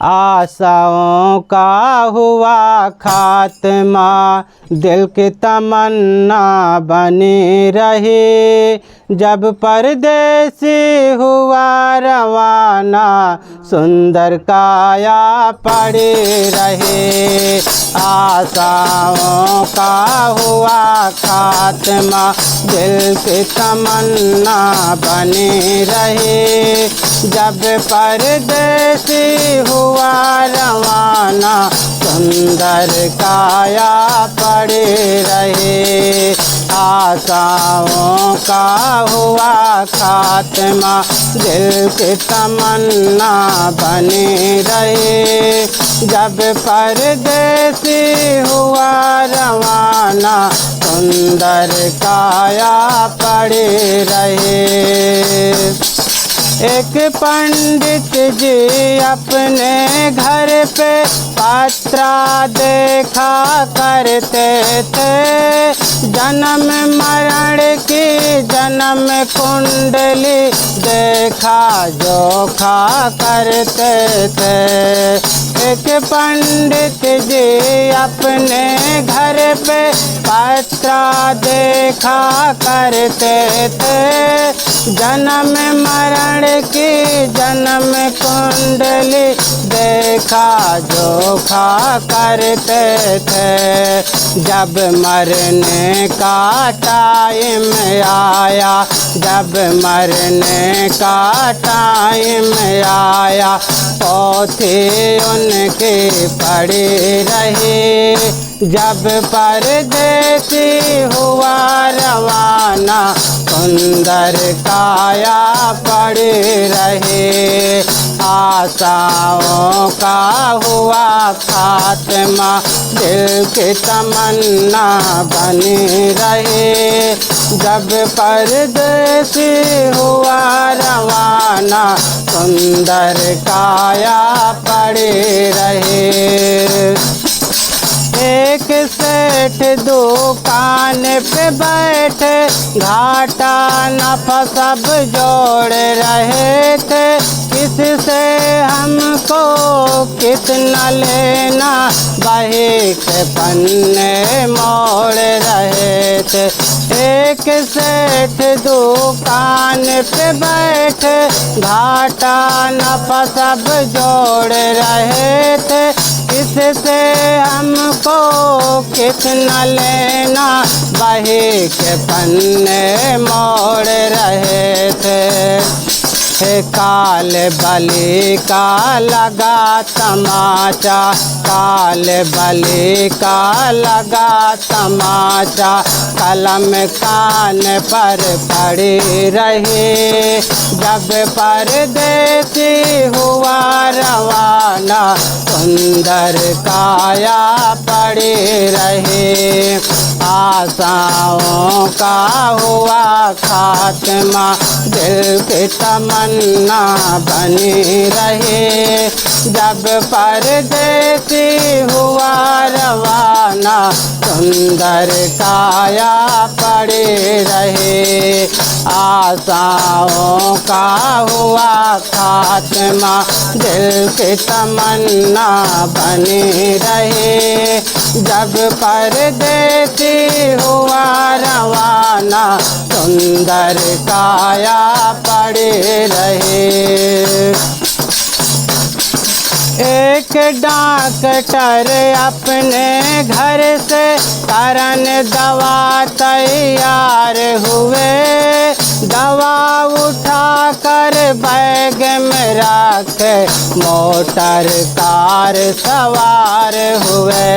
आशाओं का हुआ खात्मा, दिल की तमन्ना बनी रही। जब परदेसी हुआ रवाना, सुंदर काया पड़ी रही। आशाओं का हुआ खात्मा, दिल की तमन्ना बनी रही। जब परदेसी हुआ रवाना, सुंदर काया पड़ी रही। आशाओं का हुआ खात्मा, दिल की तमन्ना बनी रही। जब परदेसी हुआ रवाना, सुंदर काया पड़ी रही। एक पंडित जी अपने घर पे पत्रा देखा करते थे। जन्म मरण की जन्म कुंडली देखा जोखा करते थे। एक पंडित जी अपने घर पे पत्रा देखा करते थे। जन्म मरण की जन्म कुंडली देखा जोखा करते थे। जब मरने का टाइम आया, जब मरने का टाइम आया, पोथी उनकी पड़ी रही। जब परदेसी हुआ रवाना, सुंदर काया पड़ी रही। आशाओं का हुआ खात्मा, दिल की तमन्ना बनी रही। जब परदेसी हुआ रवाना, सुंदर काया पड़ी रही। एक सेठ दुकान पे बैठे, घाटा नफा सब जोड़ रहे थे। किससे हमको कितना लेना, बही के पन्ने मोड़ रहे थे। एक सेठ दुकान पे बैठे, घाटा नफा सब जोड़ रहे थे। किससे हमको कितना लेना, बही के पन्ने मोड़ रहे थे। काल बलि का लगा तमाचा, काल बलि का लगा तमाचा, कलम कान पर पड़ी रही। जब परदेसी हुआ रवाना, सुंदर काया पड़ी रही। आशाओं का हुआ खात्मा, दिल की तमन्ना बनी रही। जब परदेसी हुआ रवाना, सुंदर काया पड़ी रही। आशाओं का हुआ खात्मा, दिल की तमन्ना बनी रही। जब परदेसी हुआ रवाना, सुंदर काया पड़ी रही। एक डॉक्टर अपने घर से करन दवा तैयार हुए। दवा उठा कर बैग में रख, मोटर कार सवार हुए।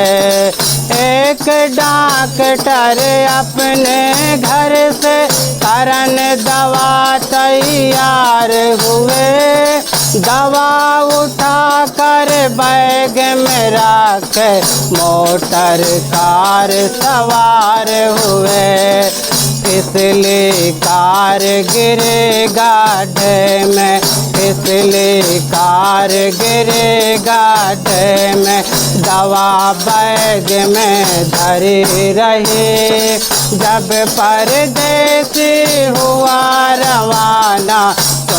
एक डॉक्टर अपने घर से करन दवा तैयार हुए। दवा उठा कर बैग में रख, मोटर कार सवार हुए। फिसली कार गिरे गड्ढे में, फिसली कार गिरे गड्ढे में, दवा बैग में धरी रही। जब परदेसी हुआ रवाना,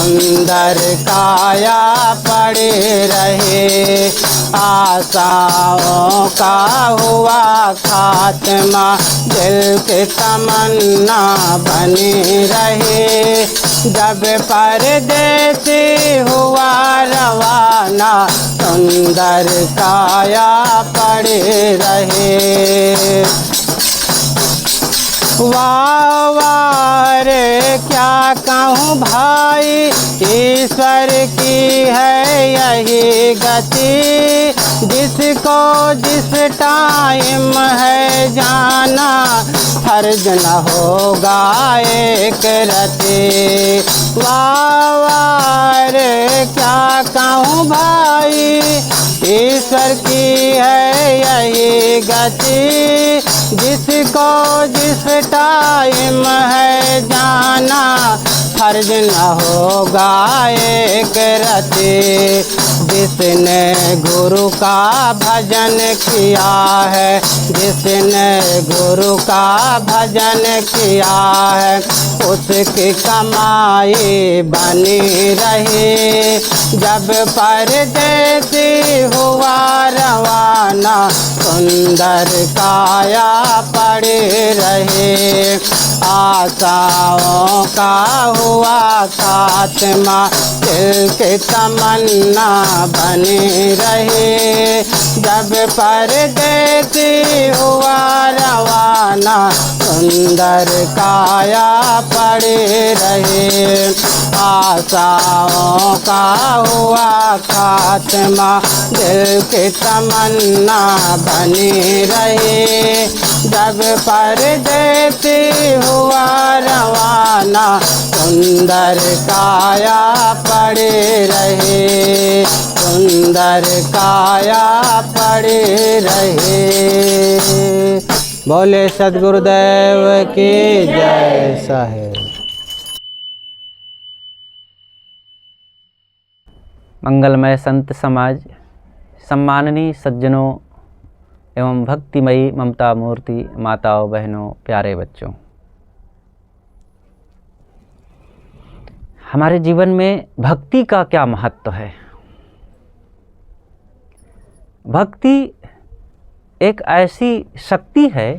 सुंदर काया पड़े रहे। आशाओं का हुआ खात्मा, दिल के तमन्ना बनी रहे। जब परदेसी हुआ रवाना, सुंदर काया पड़े रहे। वाह वाह रे क्या कहूँ भाई, ईश्वर की है यही गति। जिसको जिस टाइम है जाना, फर्ज न होगा एक रति। वाह वाह रे क्या कहूँ भाई, ईश्वर की है यही गति। जिसको जिस टाइम है जाना, फर्ज न होगा एक रति। जिसने गुरु का भजन किया है, जिसने गुरु का भजन किया है, उसकी कमाई बनी रही। जब परदेसी हुआ रवाना, सुंदर काया पड़े रहे। आशाओं का हुआ खात्मा, दिल के तमन्ना बने रहे। जब परदेसी हुआ रवाना, सुंदर काया पड़े रहे। आशाओं का हुआ खात्मा, दिल के तमन्ना बने रहे। जब परदेसी हुआ रवाना, सुंदर काया पड़े रहे। सुंदर काया पड़े रहे। बोले सद्गुरुदेव की जय साहेब। मंगलमय संत समाज, सम्माननीय सज्जनों एवं भक्तिमयी ममता मूर्ति माताओं बहनों प्यारे बच्चों, हमारे जीवन में भक्ति का क्या महत्व है। भक्ति एक ऐसी शक्ति है,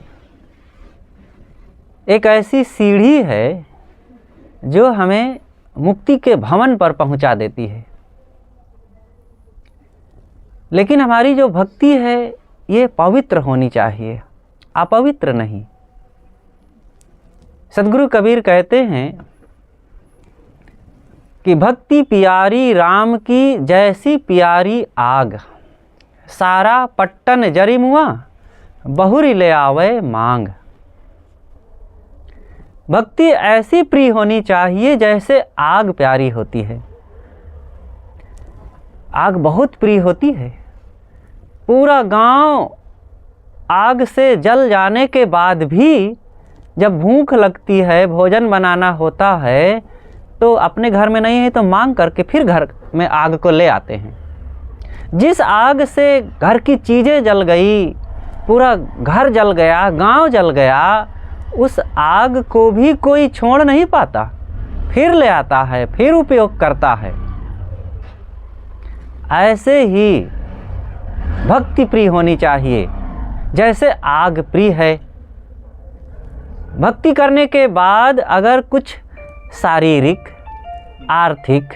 एक ऐसी सीढ़ी है जो हमें मुक्ति के भवन पर पहुंचा देती है। लेकिन हमारी जो भक्ति है ये पवित्र होनी चाहिए, अपवित्र नहीं। सद्गुरु कबीर कहते हैं कि भक्ति प्यारी राम की जैसी प्यारी आग, सारा पट्टन जरी मुआ बहुरी ले आवे मांग। भक्ति ऐसी प्रिय होनी चाहिए जैसे आग प्यारी होती है। आग बहुत प्रिय होती है। पूरा गांव आग से जल जाने के बाद भी जब भूख लगती है, भोजन बनाना होता है, तो अपने घर में नहीं है तो मांग करके फिर घर में आग को ले आते हैं। जिस आग से घर की चीज़ें जल गई, पूरा घर जल गया, गांव जल गया, उस आग को भी कोई छोड़ नहीं पाता, फिर ले आता है, फिर उपयोग करता है। ऐसे ही भक्ति प्रिय होनी चाहिए जैसे आग प्रिय है। भक्ति करने के बाद अगर कुछ शारीरिक, आर्थिक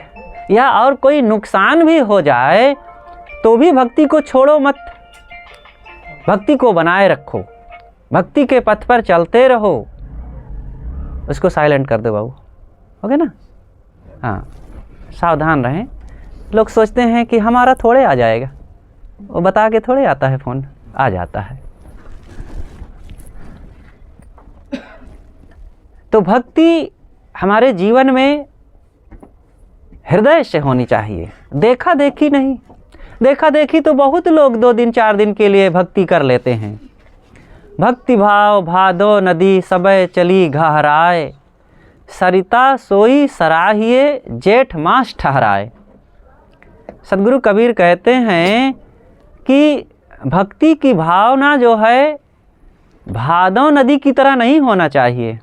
या और कोई नुकसान भी हो जाए तो भी भक्ति को छोड़ो मत, भक्ति को बनाए रखो, भक्ति के पथ पर चलते रहो। उसको साइलेंट कर दो बाबू, हो गया ना? हाँ, सावधान रहें। लोग सोचते हैं कि हमारा थोड़े आ जाएगा, वो बता के थोड़े आता है, फ़ोन आ जाता है। तो भक्ति हमारे जीवन में हृदय से होनी चाहिए, देखा देखी नहीं। देखा देखी तो बहुत लोग 2 दिन 4 दिन के लिए भक्ति कर लेते हैं। भक्ति भाव भादो नदी सबय चली गहराए, सरिता सोई सराहिए जेठ मास ठहराए। सद्गुरु कबीर कहते हैं कि भक्ति की भावना जो है भादो नदी की तरह नहीं होना चाहिए,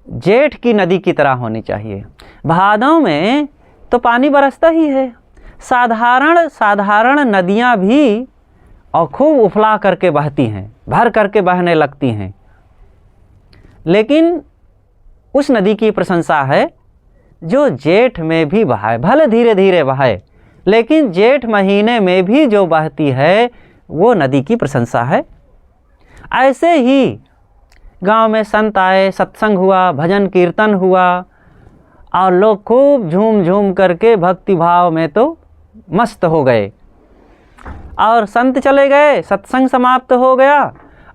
जेठ की नदी की तरह होनी चाहिए। भादों में तो पानी बरसता ही है। साधारण नदियाँ भी और खूब उफला करके बहती हैं, भर करके बहने लगती हैं। लेकिन उस नदी की प्रशंसा है जो जेठ में भी बहाए, भले धीरे धीरे बहाए, लेकिन जेठ महीने में भी जो बहती है वो नदी की प्रशंसा है। ऐसे ही गांव में संत आए, सत्संग हुआ, भजन कीर्तन हुआ और लोग खूब झूम झूम करके भक्ति भाव में तो मस्त हो गए। और संत चले गए, सत्संग समाप्त हो गया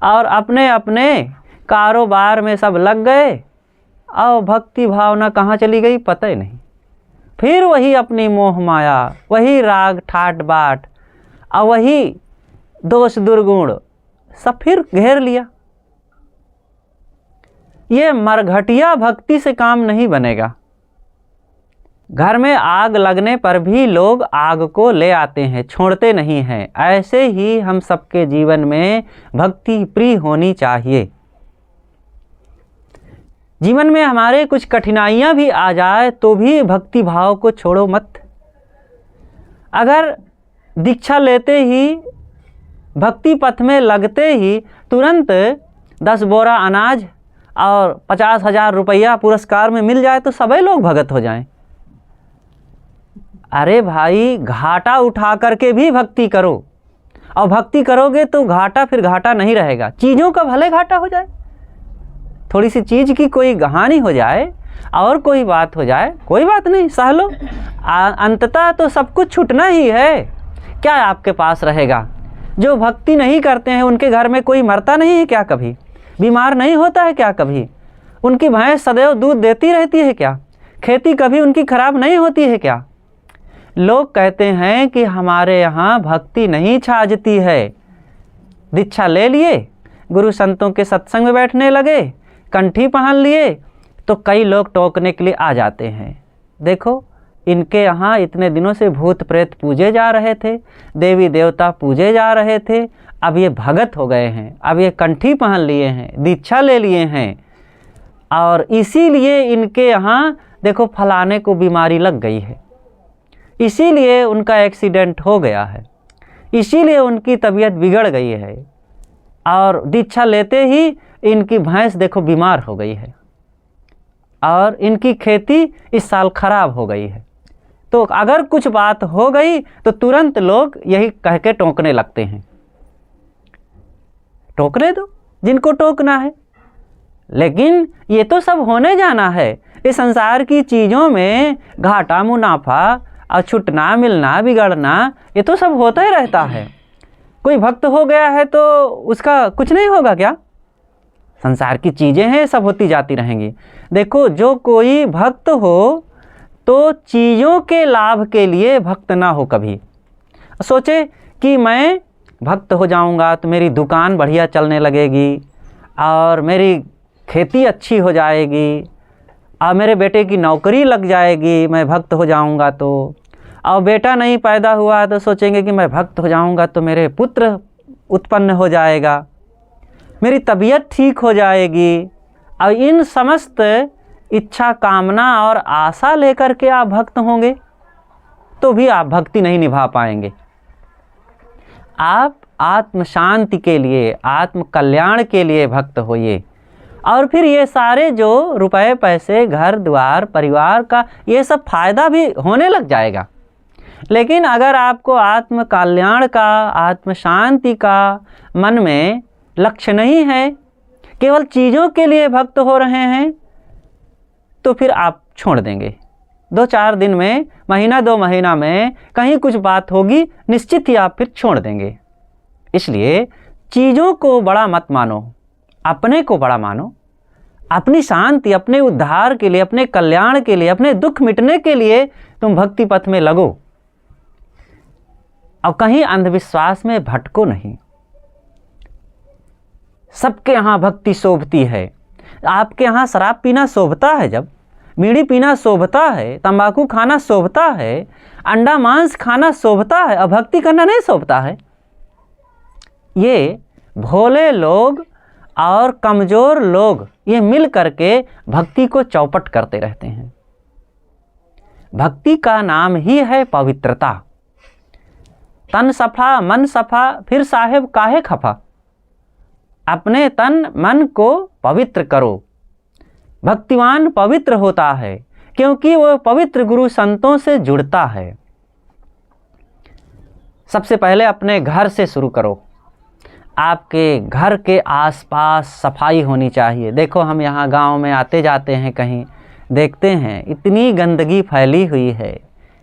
और अपने अपने कारोबार में सब लग गए और भक्ति भावना कहाँ चली गई पता ही नहीं। फिर वही अपनी मोह माया, वही राग ठाट बाट और वही दोष दुर्गुण सब फिर घेर लिया। ये मरघटिया भक्ति से काम नहीं बनेगा। घर में आग लगने पर भी लोग आग को ले आते हैं, छोड़ते नहीं हैं। ऐसे ही हम सबके जीवन में भक्ति प्रिय होनी चाहिए। जीवन में हमारे कुछ कठिनाइयाँ भी आ जाए तो भी भक्ति भाव को छोड़ो मत। अगर दीक्षा लेते ही, भक्ति पथ में लगते ही तुरंत 10 बोरा अनाज और 50,000 रुपया पुरस्कार में मिल जाए तो सभी लोग भगत हो जाएं। अरे भाई, घाटा उठा करके भी भक्ति करो, और भक्ति करोगे तो घाटा फिर घाटा नहीं रहेगा। चीज़ों का भले घाटा हो जाए, थोड़ी सी चीज़ की कोई हानि हो जाए और कोई बात हो जाए, कोई बात नहीं, सह लो। अंततः तो सब कुछ छूटना ही है। क्या आपके पास रहेगा? जो भक्ति नहीं करते हैं उनके घर में कोई मरता नहीं है क्या कभी? बीमार नहीं होता है क्या कभी? उनकी भैंस सदैव दूध देती रहती है क्या? खेती कभी उनकी खराब नहीं होती है क्या? लोग कहते हैं कि हमारे यहाँ भक्ति नहीं छाजती है। दीक्षा ले लिए, गुरु संतों के सत्संग में बैठने लगे, कंठी पहन लिए तो कई लोग टोकने के लिए आ जाते हैं। देखो, इनके यहाँ इतने दिनों से भूत प्रेत पूजे जा रहे थे, देवी देवता पूजे जा रहे थे, अब ये भगत हो गए हैं, अब ये कंठी पहन लिए हैं, दीक्षा ले लिए हैं, और इसीलिए इनके यहाँ देखो फलाने को बीमारी लग गई है, इसीलिए उनका एक्सीडेंट हो गया है, इसीलिए उनकी तबीयत बिगड़ गई है, और दीक्षा लेते ही इनकी भैंस देखो बीमार हो गई है, और इनकी खेती इस साल खराब हो गई है। तो अगर कुछ बात हो गई तो तुरंत लोग यही कह के टोकने लगते हैं। टोकने दो जिनको टोकना है, लेकिन ये तो सब होने जाना है। इस संसार की चीज़ों में घाटा मुनाफा और छुटना मिलना बिगड़ना ये तो सब होता ही रहता है। कोई भक्त हो गया है तो उसका कुछ नहीं होगा क्या? संसार की चीज़ें हैं, सब होती जाती रहेंगी। देखो, जो कोई भक्त हो तो चीज़ों के लाभ के लिए भक्त ना हो कभी। सोचे कि मैं भक्त हो जाऊंगा तो मेरी दुकान बढ़िया चलने लगेगी और मेरी खेती अच्छी हो जाएगी और मेरे बेटे की नौकरी लग जाएगी, मैं भक्त हो जाऊंगा तो। और बेटा नहीं पैदा हुआ तो सोचेंगे कि मैं भक्त हो जाऊंगा तो मेरे पुत्र उत्पन्न हो जाएगा, मेरी तबीयत ठीक हो जाएगी। और इन समस्त इच्छा कामना और आशा लेकर के आप भक्त होंगे तो भी आप भक्ति नहीं निभा पाएंगे। आप आत्म शांति के लिए, आत्म कल्याण के लिए भक्त होइए, और फिर ये सारे जो रुपए पैसे, घर द्वार, परिवार का ये सब फायदा भी होने लग जाएगा। लेकिन अगर आपको आत्म कल्याण का, आत्म शांति का मन में लक्ष्य नहीं है, केवल चीज़ों के लिए भक्त हो रहे हैं, तो फिर आप छोड़ देंगे। 2-4 दिन में, महीना 2 महीना में कहीं कुछ बात होगी, निश्चित ही आप फिर छोड़ देंगे। इसलिए चीज़ों को बड़ा मत मानो, अपने को बड़ा मानो। अपनी शांति, अपने उद्धार के लिए, अपने कल्याण के लिए, अपने दुख मिटने के लिए तुम भक्ति पथ में लगो और कहीं अंधविश्वास में भटको नहीं। सबके यहाँ भक्ति शोभती है। आपके यहाँ शराब पीना शोभता है, जब बीड़ी पीना शोभता है, तंबाकू खाना शोभता है, अंडा मांस खाना शोभता है, और भक्ति करना नहीं शोभता है। ये भोले लोग और कमज़ोर लोग ये मिल करके भक्ति को चौपट करते रहते हैं। भक्ति का नाम ही है पवित्रता। तन सफा मन सफा फिर साहेब काहे खफा। अपने तन मन को पवित्र करो। भक्तिवान पवित्र होता है क्योंकि वह पवित्र गुरु संतों से जुड़ता है। सबसे पहले अपने घर से शुरू करो। आपके घर के आसपास सफाई होनी चाहिए। देखो हम यहाँ गांव में आते जाते हैं, कहीं देखते हैं इतनी गंदगी फैली हुई है,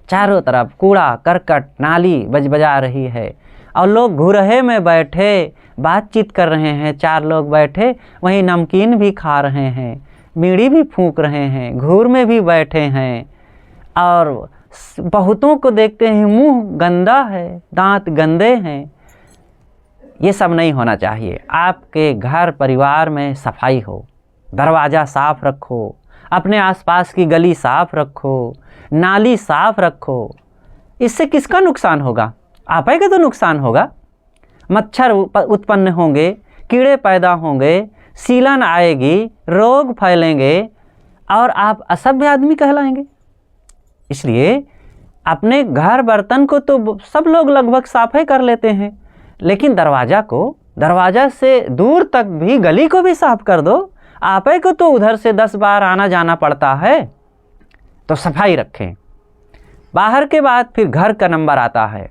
चारों तरफ कूड़ा करकट नाली बजबजा रही है और लोग घुरहे में बैठे बातचीत कर रहे हैं। 4 लोग बैठे वहीं नमकीन भी खा रहे हैं, बीड़ी भी फूंक रहे हैं, घूर में भी बैठे हैं और बहुतों को देखते हैं मुंह गंदा है, दांत गंदे हैं। ये सब नहीं होना चाहिए। आपके घर परिवार में सफाई हो, दरवाज़ा साफ रखो, अपने आसपास की गली साफ रखो, नाली साफ रखो। इससे किसका नुकसान होगा? आप ही का तो नुकसान होगा। मच्छर उत्पन्न होंगे, कीड़े पैदा होंगे, सीलन आएगी, रोग फैलेंगे और आप असभ्य आदमी कहलाएंगे। इसलिए अपने घर बर्तन को तो सब लोग लगभग साफ ही कर लेते हैं, लेकिन दरवाज़ा से दूर तक भी, गली को भी साफ कर दो। आप ही को तो उधर से 10 बार आना जाना पड़ता है, तो सफाई रखें। बाहर के बाद फिर घर का नंबर आता है।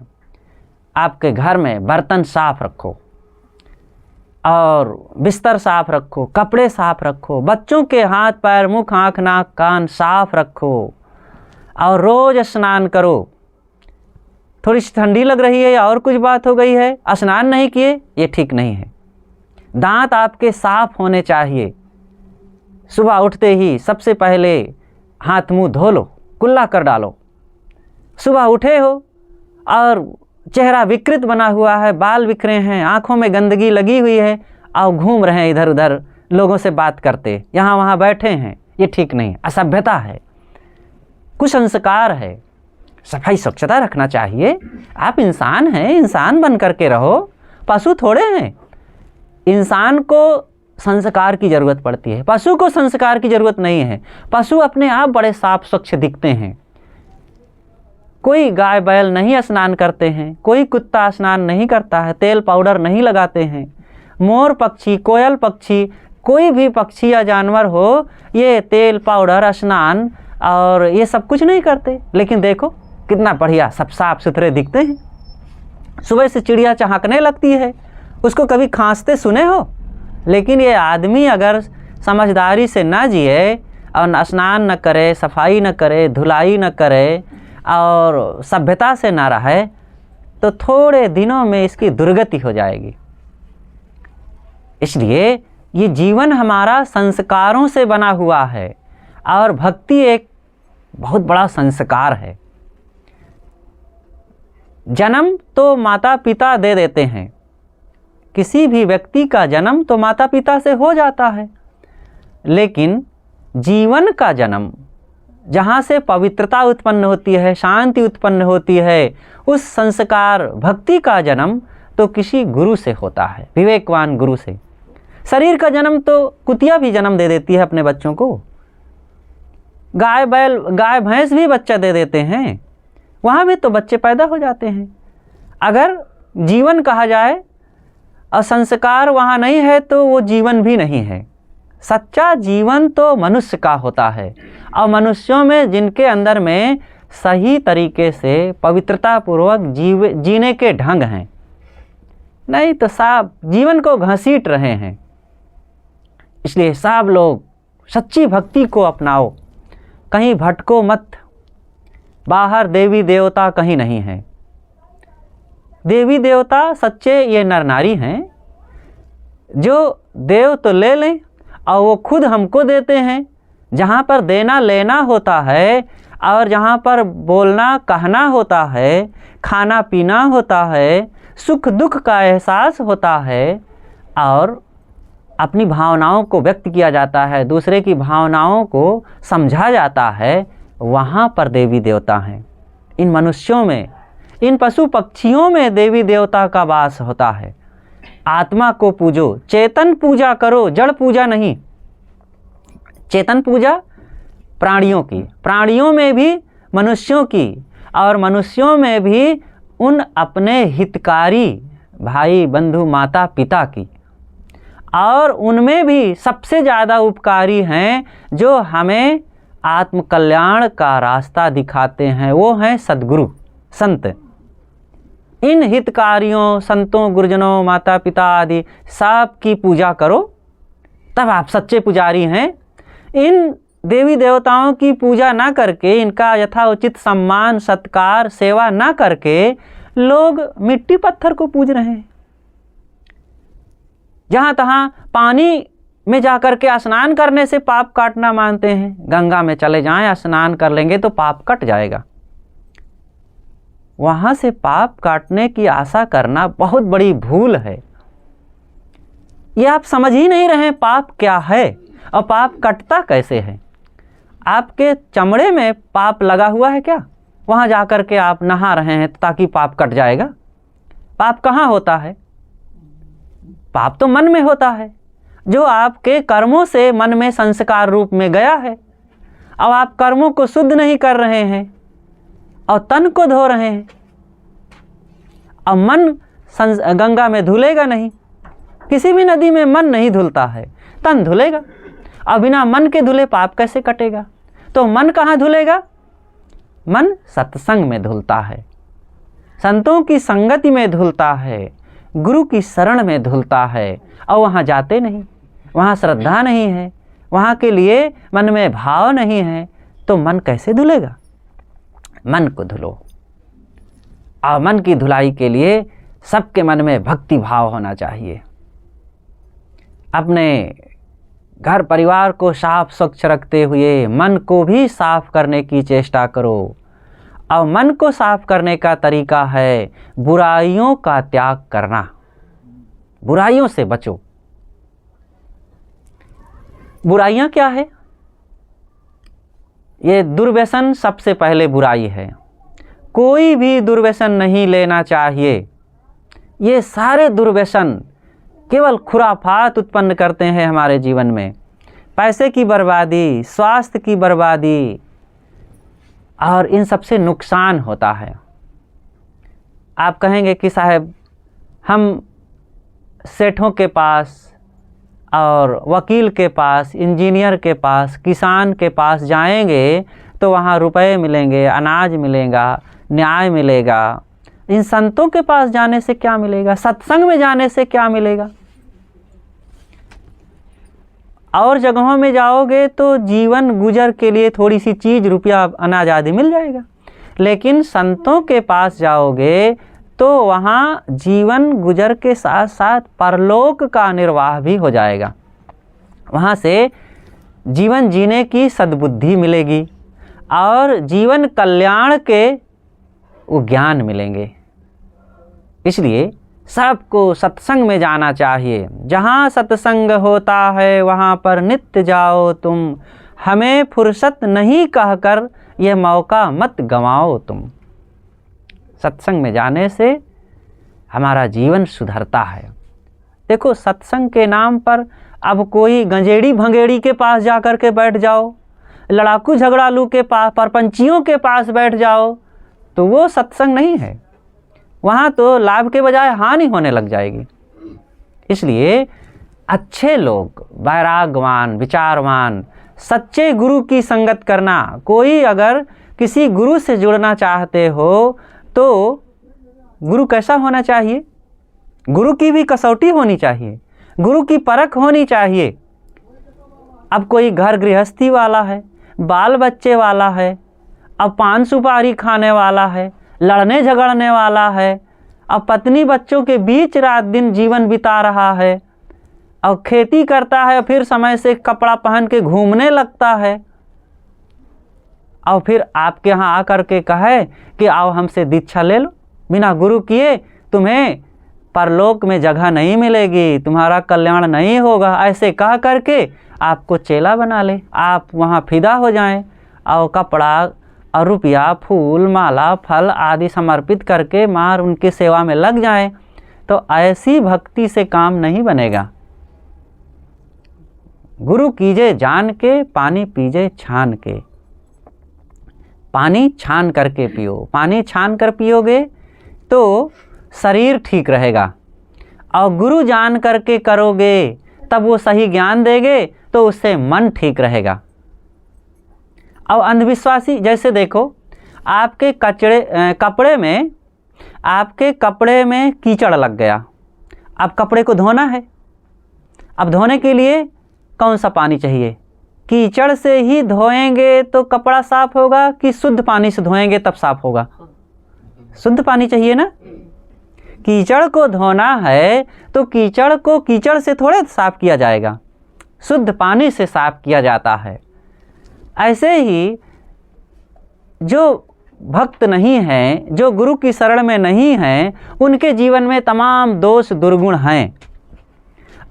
आपके घर में बर्तन साफ रखो और बिस्तर साफ रखो, कपड़े साफ रखो, बच्चों के हाथ पैर मुंह आँख नाक कान साफ रखो और रोज़ स्नान करो। थोड़ी सी ठंडी लग रही है या और कुछ बात हो गई है, स्नान नहीं किए, ये ठीक नहीं है। दांत आपके साफ होने चाहिए। सुबह उठते ही सबसे पहले हाथ मुंह धो लो, कुल्ला कर डालो। सुबह उठे हो और चेहरा विकृत बना हुआ है, बाल बिखरे हैं, आँखों में गंदगी लगी हुई है और घूम रहे हैं इधर उधर, लोगों से बात करते, यहाँ वहाँ बैठे हैं, ये ठीक नहीं, असभ्यता है, कुसंस्कार है। सफाई स्वच्छता रखना चाहिए। आप इंसान हैं, इंसान बन करके रहो, पशु थोड़े हैं। इंसान को संस्कार की ज़रूरत पड़ती है, पशु को संस्कार की ज़रूरत नहीं है। पशु अपने आप बड़े साफ स्वच्छ दिखते हैं। कोई गाय बैल नहीं स्नान करते हैं, कोई कुत्ता स्नान नहीं करता है, तेल पाउडर नहीं लगाते हैं। मोर पक्षी, कोयल पक्षी, कोई भी पक्षी या जानवर हो, ये तेल पाउडर स्नान और ये सब कुछ नहीं करते। लेकिन देखो कितना बढ़िया सब साफ सुथरे दिखते हैं। सुबह से चिड़िया चहकने लगती है, उसको कभी खांसते सुने हो? लेकिन ये आदमी अगर समझदारी से ना जिए और स्नान न करे, सफाई न करे, धुलाई न करे और सभ्यता से ना रहे, तो थोड़े दिनों में इसकी दुर्गति हो जाएगी। इसलिए ये जीवन हमारा संस्कारों से बना हुआ है और भक्ति एक बहुत बड़ा संस्कार है। जन्म तो माता पिता दे देते हैं, किसी भी व्यक्ति का जन्म तो माता पिता से हो जाता है, लेकिन जीवन का जन्म जहाँ से पवित्रता उत्पन्न होती है, शांति उत्पन्न होती है, उस संस्कार भक्ति का जन्म तो किसी गुरु से होता है, विवेकवान गुरु से। शरीर का जन्म तो कुतिया भी जन्म दे देती है अपने बच्चों को, गाय बैल गाय भैंस भी बच्चा दे देते हैं, वहाँ भी तो बच्चे पैदा हो जाते हैं। अगर जीवन कहा जाए और संस्कार वहाँ नहीं है तो वो जीवन भी नहीं है। सच्चा जीवन तो मनुष्य का होता है और मनुष्यों में जिनके अंदर में सही तरीके से पवित्रता पूर्वक जीने के ढंग हैं, नहीं तो सब जीवन को घसीट रहे हैं। इसलिए सब लोग सच्ची भक्ति को अपनाओ, कहीं भटको मत। बाहर देवी देवता कहीं नहीं है। देवी देवता सच्चे ये नर नारी हैं जो देव तो ले लें और वो खुद हमको देते हैं। जहाँ पर देना लेना होता है और जहाँ पर बोलना कहना होता है, खाना पीना होता है, सुख दुख का एहसास होता है और अपनी भावनाओं को व्यक्त किया जाता है, दूसरे की भावनाओं को समझा जाता है, वहाँ पर देवी देवता हैं। इन मनुष्यों में, इन पशु पक्षियों में देवी देवता का वास होता है। आत्मा को पूजो, चेतन पूजा करो, जड़ पूजा नहीं। चेतन पूजा प्राणियों की, प्राणियों में भी मनुष्यों की, और मनुष्यों में भी उन अपने हितकारी भाई बंधु माता पिता की, और उनमें भी सबसे ज़्यादा उपकारी हैं जो हमें आत्मकल्याण का रास्ता दिखाते हैं, वो हैं सद्गुरु संत। इन हितकारियों, संतों, गुरुजनों, माता पिता आदि सब की पूजा करो, तब आप सच्चे पुजारी हैं। इन देवी देवताओं की पूजा ना करके, इनका यथाउचित सम्मान सत्कार सेवा ना करके लोग मिट्टी पत्थर को पूज रहे हैं। जहाँ तहाँ पानी में जाकर के स्नान करने से पाप काटना मानते हैं। गंगा में चले जाएं, स्नान कर लेंगे तो पाप कट जाएगा। वहाँ से पाप काटने की आशा करना बहुत बड़ी भूल है। ये आप समझ ही नहीं रहे पाप क्या है और पाप कटता कैसे है। आपके चमड़े में पाप लगा हुआ है क्या? वहाँ जाकर के आप नहा रहे हैं ताकि पाप कट जाएगा। पाप कहाँ होता है? पाप तो मन में होता है, जो आपके कर्मों से मन में संस्कार रूप में गया है। अब आप कर्मों को शुद्ध नहीं कर रहे हैं और तन को धो रहे हैं। अब मन गंगा में धुलेगा नहीं, किसी भी नदी में मन नहीं धुलता है, तन धुलेगा। अब बिना मन के धुले पाप कैसे कटेगा? तो मन कहाँ धुलेगा? मन सत्संग में धुलता है, संतों की संगति में धुलता है, गुरु की शरण में धुलता है। और वहाँ जाते नहीं, वहाँ श्रद्धा नहीं है, वहाँ के लिए मन में भाव नहीं है, तो मन कैसे धुलेगा? मन को धुलो। और मन की धुलाई के लिए सबके मन में भक्ति भाव होना चाहिए। अपने घर परिवार को साफ स्वच्छ रखते हुए मन को भी साफ करने की चेष्टा करो। और मन को साफ करने का तरीका है बुराइयों का त्याग करना। बुराइयों से बचो। बुराइयां क्या है? ये दुर्व्यसन सबसे पहले बुराई है। कोई भी दुर्व्यसन नहीं लेना चाहिए। ये सारे दुर्व्यसन केवल खुराफात उत्पन्न करते हैं हमारे जीवन में। पैसे की बर्बादी, स्वास्थ्य की बर्बादी, और इन सबसे नुकसान होता है। आप कहेंगे कि साहब हम सेठों के पास और वकील के पास, इंजीनियर के पास, किसान के पास जाएंगे तो वहाँ रुपए मिलेंगे, अनाज मिलेगा, न्याय मिलेगा। इन संतों के पास जाने से क्या मिलेगा? सत्संग में जाने से क्या मिलेगा? और जगहों में जाओगे तो जीवन गुजर के लिए थोड़ी सी चीज़, रुपया, अनाज आदि मिल जाएगा। लेकिन संतों के पास जाओगे तो वहाँ जीवन गुजर के साथ साथ परलोक का निर्वाह भी हो जाएगा। वहाँ से जीवन जीने की सद्बुद्धि मिलेगी और जीवन कल्याण के वो ज्ञान मिलेंगे। इसलिए सबको सत्संग में जाना चाहिए। जहाँ सत्संग होता है वहाँ पर नित्य जाओ तुम, हमें फुर्सत नहीं कहकर यह मौका मत गंवाओ तुम। सत्संग में जाने से हमारा जीवन सुधरता है। देखो, सत्संग के नाम पर अब कोई गंजेड़ी भंगेड़ी के पास जाकर के बैठ जाओ, लड़ाकू झगड़ालू के पास, परपंचियों के पास बैठ जाओ, तो वो सत्संग नहीं है। वहाँ तो लाभ के बजाय हानि होने लग जाएगी। इसलिए अच्छे लोग, वैरागवान, विचारवान, सच्चे गुरु की संगत करना। कोई अगर किसी गुरु से जुड़ना चाहते हो तो गुरु कैसा होना चाहिए? गुरु की भी कसौटी होनी चाहिए, गुरु की परख होनी चाहिए। अब कोई घर गृहस्थी वाला है, बाल बच्चे वाला है, अब पान सुपारी खाने वाला है, लड़ने झगड़ने वाला है, अब पत्नी बच्चों के बीच रात दिन जीवन बिता रहा है, और खेती करता है, फिर समय से कपड़ा पहन के घूमने लगता है, और फिर आपके यहाँ आकर के कहे कि आओ हमसे दीक्षा ले लो, बिना गुरु किए तुम्हें परलोक में जगह नहीं मिलेगी, तुम्हारा कल्याण नहीं होगा, ऐसे कह करके आपको चेला बना ले, आप वहाँ फिदा हो जाएं और कपड़ा और रुपया, फूल, माला, फल आदि समर्पित करके मार उनकी सेवा में लग जाएं, तो ऐसी भक्ति से काम नहीं बनेगा। गुरु कीजे जान के, पानी पीजे छान के। पानी छान करके पियो। पानी छान कर पियोगे तो शरीर ठीक रहेगा, और गुरु जान करके करोगे तब वो सही ज्ञान देंगे तो उससे मन ठीक रहेगा। अब अंधविश्वासी, जैसे देखो आपके कपड़े में कीचड़ लग गया, अब कपड़े को धोना है। अब धोने के लिए कौन सा पानी चाहिए? कीचड़ से ही धोएंगे तो कपड़ा साफ होगा कि शुद्ध पानी से धोएंगे तब साफ होगा? शुद्ध पानी चाहिए ना। कीचड़ को धोना है तो कीचड़ को कीचड़ से थोड़े साफ किया जाएगा, शुद्ध पानी से साफ किया जाता है। ऐसे ही जो भक्त नहीं हैं, जो गुरु की शरण में नहीं हैं, उनके जीवन में तमाम दोष दुर्गुण हैं।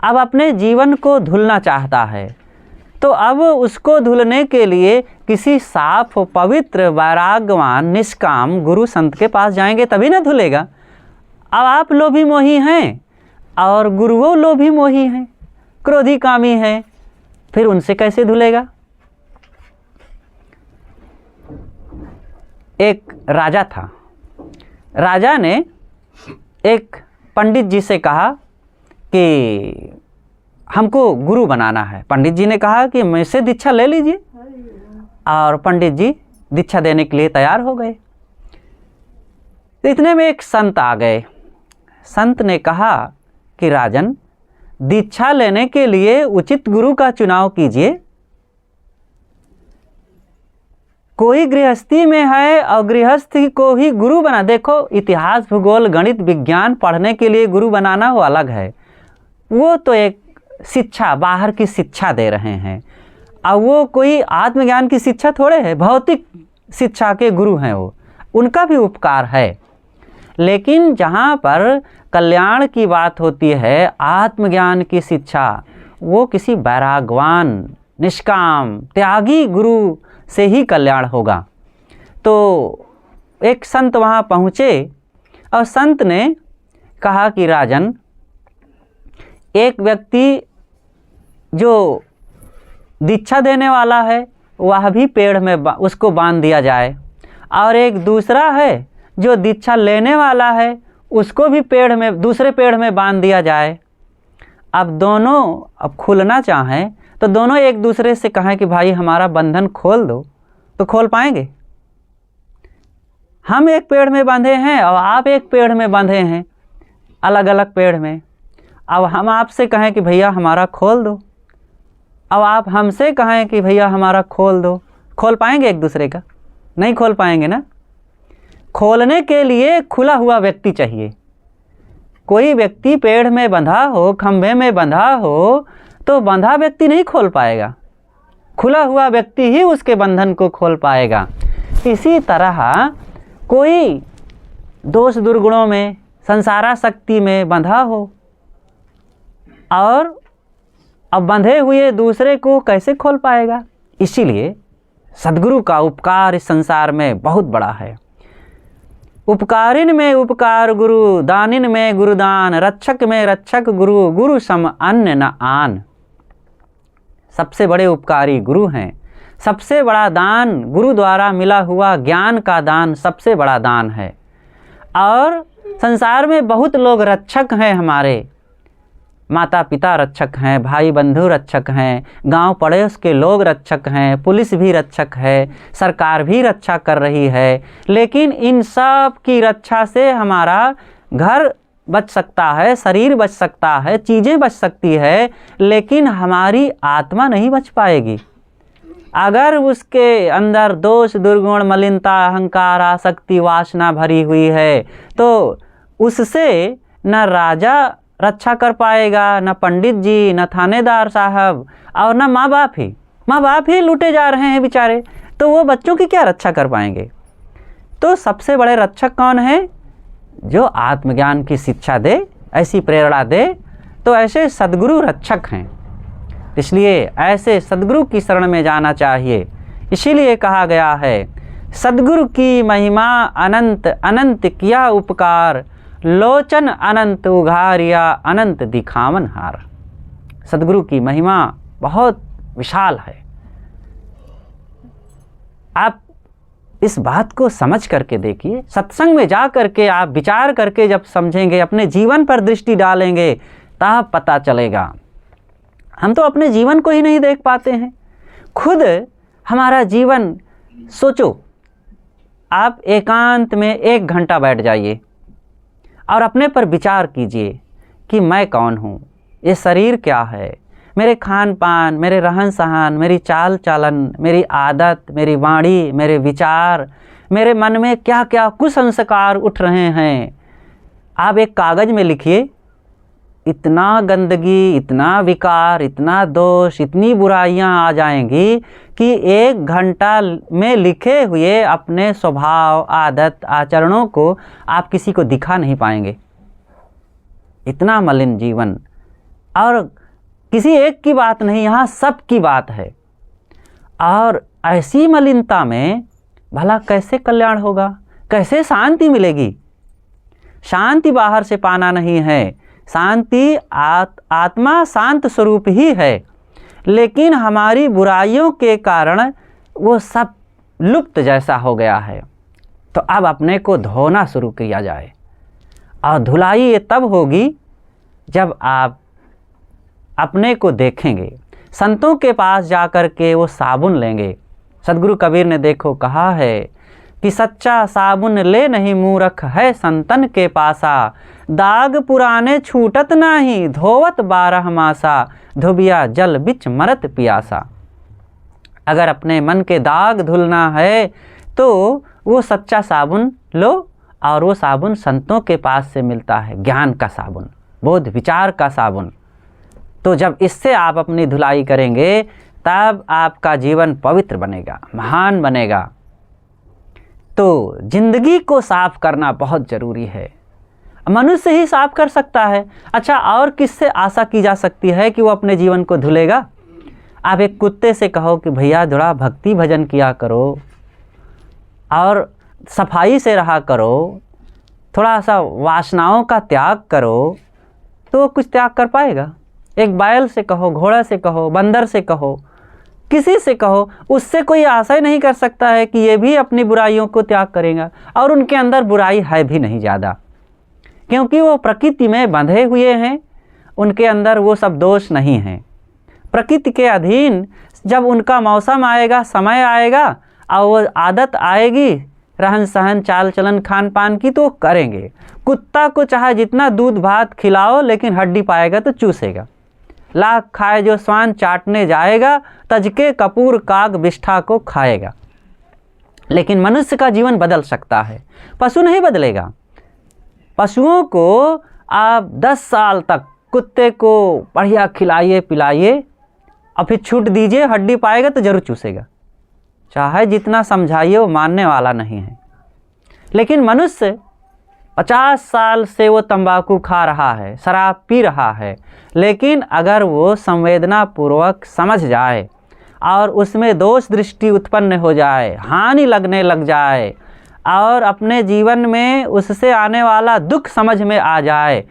अब अपने जीवन को धुलना चाहता है तो अब उसको धुलने के लिए किसी साफ पवित्र वैराग्यवान निष्काम गुरु संत के पास जाएंगे तभी ना धुलेगा। अब आप लोभी मोही हैं और गुरुओं लोभी मोही हैं, क्रोधी कामी हैं, फिर उनसे कैसे धुलेगा? एक राजा था। राजा ने एक पंडित जी से कहा कि हमको गुरु बनाना है। पंडित जी ने कहा कि मुझसे दीक्षा ले लीजिए, और पंडित जी दीक्षा देने के लिए तैयार हो गए। इतने में एक संत आ गए। संत ने कहा कि राजन, दीक्षा लेने के लिए उचित गुरु का चुनाव कीजिए। कोई गृहस्थी में है और गृहस्थ को ही गुरु बना। देखो, इतिहास, भूगोल, गणित, विज्ञान पढ़ने के लिए गुरु बनाना वो अलग है। वो तो एक शिक्षा, बाहर की शिक्षा दे रहे हैं, और वो कोई आत्मज्ञान की शिक्षा थोड़े है। भौतिक शिक्षा के गुरु हैं वो, उनका भी उपकार है। लेकिन जहाँ पर कल्याण की बात होती है, आत्मज्ञान की शिक्षा, वो किसी वैरागवान निष्काम त्यागी गुरु से ही कल्याण होगा। तो एक संत वहाँ पहुँचे और संत ने कहा कि राजन, एक व्यक्ति जो दीक्षा देने वाला है वह भी पेड़ में उसको बांध दिया जाए, और एक दूसरा है जो दीक्षा लेने वाला है उसको भी पेड़ में, दूसरे पेड़ में बांध दिया जाए। अब दोनों अब खुलना चाहें तो दोनों एक दूसरे से कहें कि भाई हमारा बंधन खोल दो, तो खोल पाएंगे? हम एक पेड़ में बांधे हैं और आप एक पेड़ में बांधे हैं, अलग अलग पेड़ में। अब हम आपसे कहें कि भैया हमारा खोल दो, अब आप हमसे कहें कि भैया हमारा खोल दो, खोल पाएंगे एक दूसरे का? नहीं खोल पाएंगे ना। खोलने के लिए खुला हुआ व्यक्ति चाहिए। कोई व्यक्ति पेड़ में बंधा हो, खंभे में बंधा हो, तो बंधा व्यक्ति नहीं खोल पाएगा, खुला हुआ व्यक्ति ही उसके बंधन को खोल पाएगा। इसी तरह कोई दोष दुर्गुणों में, संसारासक्ति में बंधा हो, और अब बंधे हुए दूसरे को कैसे खोल पाएगा? इसीलिए सद्गुरु का उपकार इस संसार में बहुत बड़ा है। उपकारिन में उपकार गुरु, दानिन में गुरुदान, रक्षक में रक्षक गुरु, गुरु सम अन्य न आन। सबसे बड़े उपकारी गुरु हैं। सबसे बड़ा दान गुरु द्वारा मिला हुआ ज्ञान का दान सबसे बड़ा दान है। और संसार में बहुत लोग रक्षक हैं हमारे, माता पिता रक्षक हैं, भाई बंधु रक्षक हैं, गांव पड़ोस के लोग रक्षक हैं, पुलिस भी रक्षक है, सरकार भी रक्षा कर रही है। लेकिन इन सब की रक्षा से हमारा घर बच सकता है, शरीर बच सकता है, चीज़ें बच सकती है, लेकिन हमारी आत्मा नहीं बच पाएगी। अगर उसके अंदर दोष दुर्गुण, मलिनता, अहंकार, आसक्ति, वासना भरी हुई है तो उससे न राजा रक्षा कर पाएगा, न पंडित जी, न थानेदार साहब, और न माँ बाप ही। माँ बाप ही लूटे जा रहे हैं बेचारे, तो वो बच्चों की क्या रक्षा कर पाएंगे? तो सबसे बड़े रक्षक कौन है? जो आत्मज्ञान की शिक्षा दे, ऐसी प्रेरणा दे, तो ऐसे सद्गुरु रक्षक हैं। इसलिए ऐसे सद्गुरु की शरण में जाना चाहिए। इसीलिए कहा गया है, सद्गुरु की महिमा अनंत अनंत किया उपकार, लोचन अनंत उघारिया अनंत दिखावन हार। सद्गुरु की महिमा बहुत विशाल है। आप इस बात को समझ करके देखिए। सत्संग में जा करके आप विचार करके जब समझेंगे, अपने जीवन पर दृष्टि डालेंगे, तब पता चलेगा। हम तो अपने जीवन को ही नहीं देख पाते हैं। खुद हमारा जीवन सोचो, आप एकांत में 1 घंटा बैठ जाइए और अपने पर विचार कीजिए कि मैं कौन हूँ, ये शरीर क्या है, मेरे खान पान, मेरे रहन सहन, मेरी चाल चलन, मेरी आदत, मेरी वाणी, मेरे विचार, मेरे मन में क्या क्या कुसंस्कार उठ रहे हैं। आप एक कागज़ में लिखिए, इतना गंदगी, इतना विकार, इतना दोष, इतनी बुराइयां आ जाएंगी कि 1 घंटा में लिखे हुए अपने स्वभाव, आदत, आचरणों को आप किसी को दिखा नहीं पाएंगे। इतना मलिन जीवन। और किसी एक की बात नहीं, यहाँ सब की बात है। और ऐसी मलिनता में भला कैसे कल्याण होगा, कैसे शांति मिलेगी? शांति बाहर से पाना नहीं है। शांति आत्मा शांत स्वरूप ही है, लेकिन हमारी बुराइयों के कारण वो सब लुप्त जैसा हो गया है। तो अब अपने को धोना शुरू किया जाए। और धुलाई ये तब होगी जब आप अपने को देखेंगे। संतों के पास जाकर के वो साबुन लेंगे। सदगुरु कबीर ने देखो कहा है कि सच्चा साबुन ले नहीं मूरख है संतन के पासा, दाग पुराने छूटत नाही धोवत 12 मासा, धोबिया जल बिच मरत पियासा। अगर अपने मन के दाग धुलना है तो वो सच्चा साबुन लो, और वो साबुन संतों के पास से मिलता है, ज्ञान का साबुन, बोध विचार का साबुन। तो जब इससे आप अपनी धुलाई करेंगे तब आपका जीवन पवित्र बनेगा, महान बनेगा। तो जिंदगी को साफ करना बहुत ज़रूरी है। मनुष्य ही साफ कर सकता है। अच्छा, और किससे आशा की जा सकती है कि वो अपने जीवन को धुलेगा? आप एक कुत्ते से कहो कि भैया थोड़ा भक्ति भजन किया करो और सफाई से रहा करो, थोड़ा सा वासनाओं का त्याग करो, तो वो कुछ त्याग कर पाएगा? एक बैल से कहो, घोड़ा से कहो, बंदर से कहो, किसी से कहो, उससे कोई आशा ही नहीं कर सकता है कि ये भी अपनी बुराइयों को त्याग करेगा। और उनके अंदर बुराई है भी नहीं ज़्यादा, क्योंकि वो प्रकृति में बंधे हुए हैं, उनके अंदर वो सब दोष नहीं हैं। प्रकृति के अधीन जब उनका मौसम आएगा, समय आएगा और वो आदत आएगी रहन सहन, चाल चलन, खान पान की, तो करेंगे। कुत्ता को चाहे जितना दूध भात खिलाओ, लेकिन हड्डी पाएगा तो चूसेगा। लाख खाए जो स्वान चाटने जाएगा, तजके कपूर काग बिष्ठा को खाएगा। लेकिन मनुष्य का जीवन बदल सकता है, पशु नहीं बदलेगा। पशुओं को आप 10 साल तक कुत्ते को बढ़िया खिलाइए पिलाइए और फिर छूट दीजिए, हड्डी पाएगा तो जरूर चूसेगा। चाहे जितना समझाइए वो मानने वाला नहीं है। लेकिन मनुष्य 50 साल से वो तंबाकू खा रहा है, शराब पी रहा है, लेकिन अगर वो संवेदना पूर्वक समझ जाए और उसमें दोष दृष्टि उत्पन्न हो जाए, हानि लगने लग जाए और अपने जीवन में उससे आने वाला दुख समझ में आ जाए,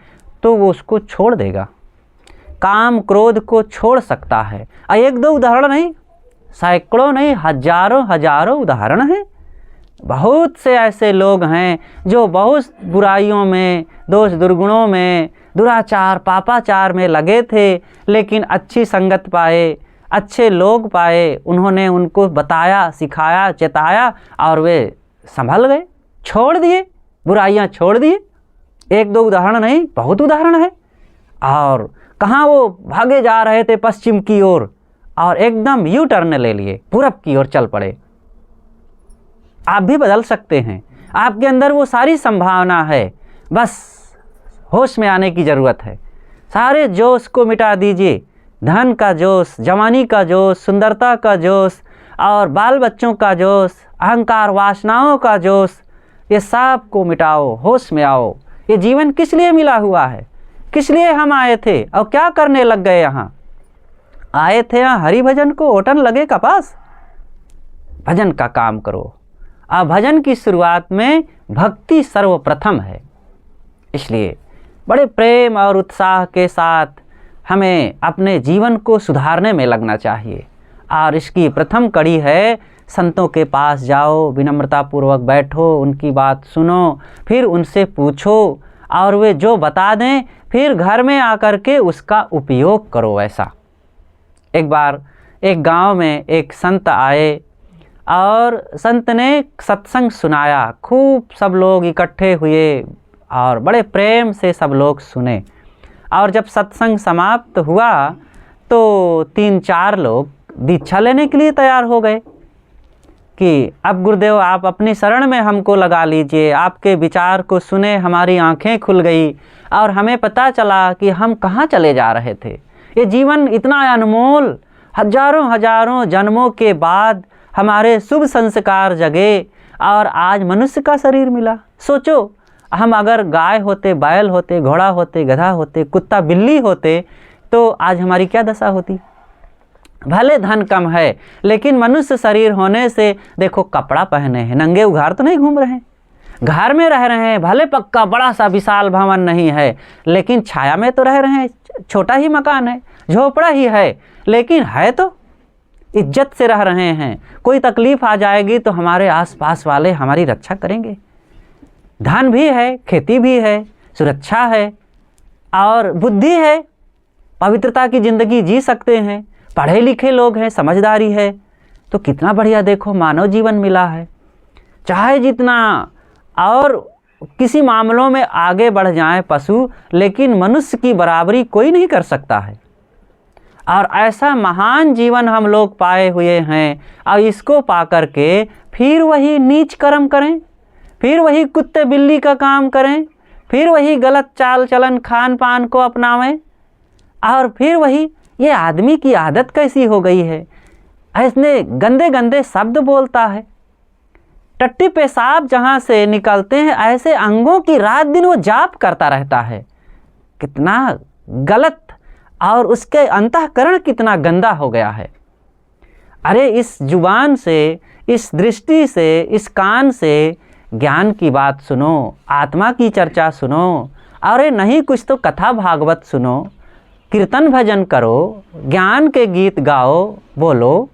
तो वो उसको छोड़ देगा। काम क्रोध को छोड़ सकता है। 1-2 उदाहरण नहीं, सैकड़ों नहीं, हजारों उदाहरण हैं। बहुत से ऐसे लोग हैं जो बहुत बुराइयों में, दोष दुर्गुणों में, दुराचार पापाचार में लगे थे, लेकिन अच्छी संगत पाए, अच्छे लोग पाए, उन्होंने उनको बताया, सिखाया, चेताया और वे संभल गए, छोड़ दिए, बुराइयां छोड़ दिए। 1-2 उदाहरण नहीं, बहुत उदाहरण है। और कहाँ वो भागे जा रहे थे पश्चिम की ओर और एकदम यू टर्न ले लिए, पूरब की ओर चल पड़े। आप भी बदल सकते हैं। आपके अंदर वो सारी संभावना है, बस होश में आने की ज़रूरत है। सारे जोश को मिटा दीजिए, धन का जोश, जवानी का जोश, सुंदरता का जोश और बाल बच्चों का जोश, अहंकार वासनाओं का जोश, ये सब को मिटाओ, होश में आओ। ये जीवन किस लिए मिला हुआ है? किस लिए हम आए थे और क्या करने लग गए? यहाँ आए थे यहाँ हरि भजन को, ओटन लगे कपास। भजन का काम करो। अब भजन की शुरुआत में भक्ति सर्वप्रथम है, इसलिए बड़े प्रेम और उत्साह के साथ हमें अपने जीवन को सुधारने में लगना चाहिए। और इसकी प्रथम कड़ी है संतों के पास जाओ, विनम्रतापूर्वक बैठो, उनकी बात सुनो, फिर उनसे पूछो और वे जो बता दें फिर घर में आकर के उसका उपयोग करो। ऐसा एक बार एक गांव में एक संत आए और संत ने सत्संग सुनाया। खूब सब लोग इकट्ठे हुए और बड़े प्रेम से सब लोग सुने। और जब सत्संग समाप्त हुआ तो 3-4 लोग दीक्षा लेने के लिए तैयार हो गए कि अब गुरुदेव आप अपनी शरण में हमको लगा लीजिए। आपके विचार को सुने हमारी आंखें खुल गई और हमें पता चला कि हम कहाँ चले जा रहे थे। ये जीवन इतना अनमोल, हजारों हजारों जन्मों के बाद हमारे शुभ संस्कार जगे और आज मनुष्य का शरीर मिला। सोचो, हम अगर गाय होते, बैल होते, घोड़ा होते, गधा होते, कुत्ता बिल्ली होते तो आज हमारी क्या दशा होती। भले धन कम है लेकिन मनुष्य शरीर होने से देखो कपड़ा पहने हैं, नंगे उघार तो नहीं घूम रहे हैं, घर में रह रहे हैं। भले पक्का बड़ा सा विशाल भवन नहीं है लेकिन छाया में तो रह रहे हैं। छोटा ही मकान है, झोपड़ा ही है, लेकिन है तो इज्जत से रह रहे हैं। कोई तकलीफ आ जाएगी तो हमारे आसपास वाले हमारी रक्षा करेंगे। धन भी है, खेती भी है, सुरक्षा है और बुद्धि है, पवित्रता की ज़िंदगी जी सकते हैं, पढ़े लिखे लोग हैं, समझदारी है। तो कितना बढ़िया देखो मानव जीवन मिला है। चाहे जितना और किसी मामलों में आगे बढ़ जाए पशु, लेकिन मनुष्य की बराबरी कोई नहीं कर सकता है। और ऐसा महान जीवन हम लोग पाए हुए हैं और इसको पा कर के फिर वही नीच कर्म करें, फिर वही कुत्ते बिल्ली का काम करें, फिर वही गलत चाल चलन खान पान को अपनावें और फिर वही। ये आदमी की आदत कैसी हो गई है, ऐसने गंदे गंदे शब्द बोलता है। टट्टी पेशाब जहाँ से निकलते हैं ऐसे अंगों की रात दिन वो जाप करता रहता है। कितना गलत और उसके अंतःकरण कितना गंदा हो गया है। अरे इस जुबान से, इस दृष्टि से, इस कान से ज्ञान की बात सुनो, आत्मा की चर्चा सुनो। अरे नहीं कुछ तो कथा भागवत सुनो, कीर्तन भजन करो, ज्ञान के गीत गाओ, बोलो।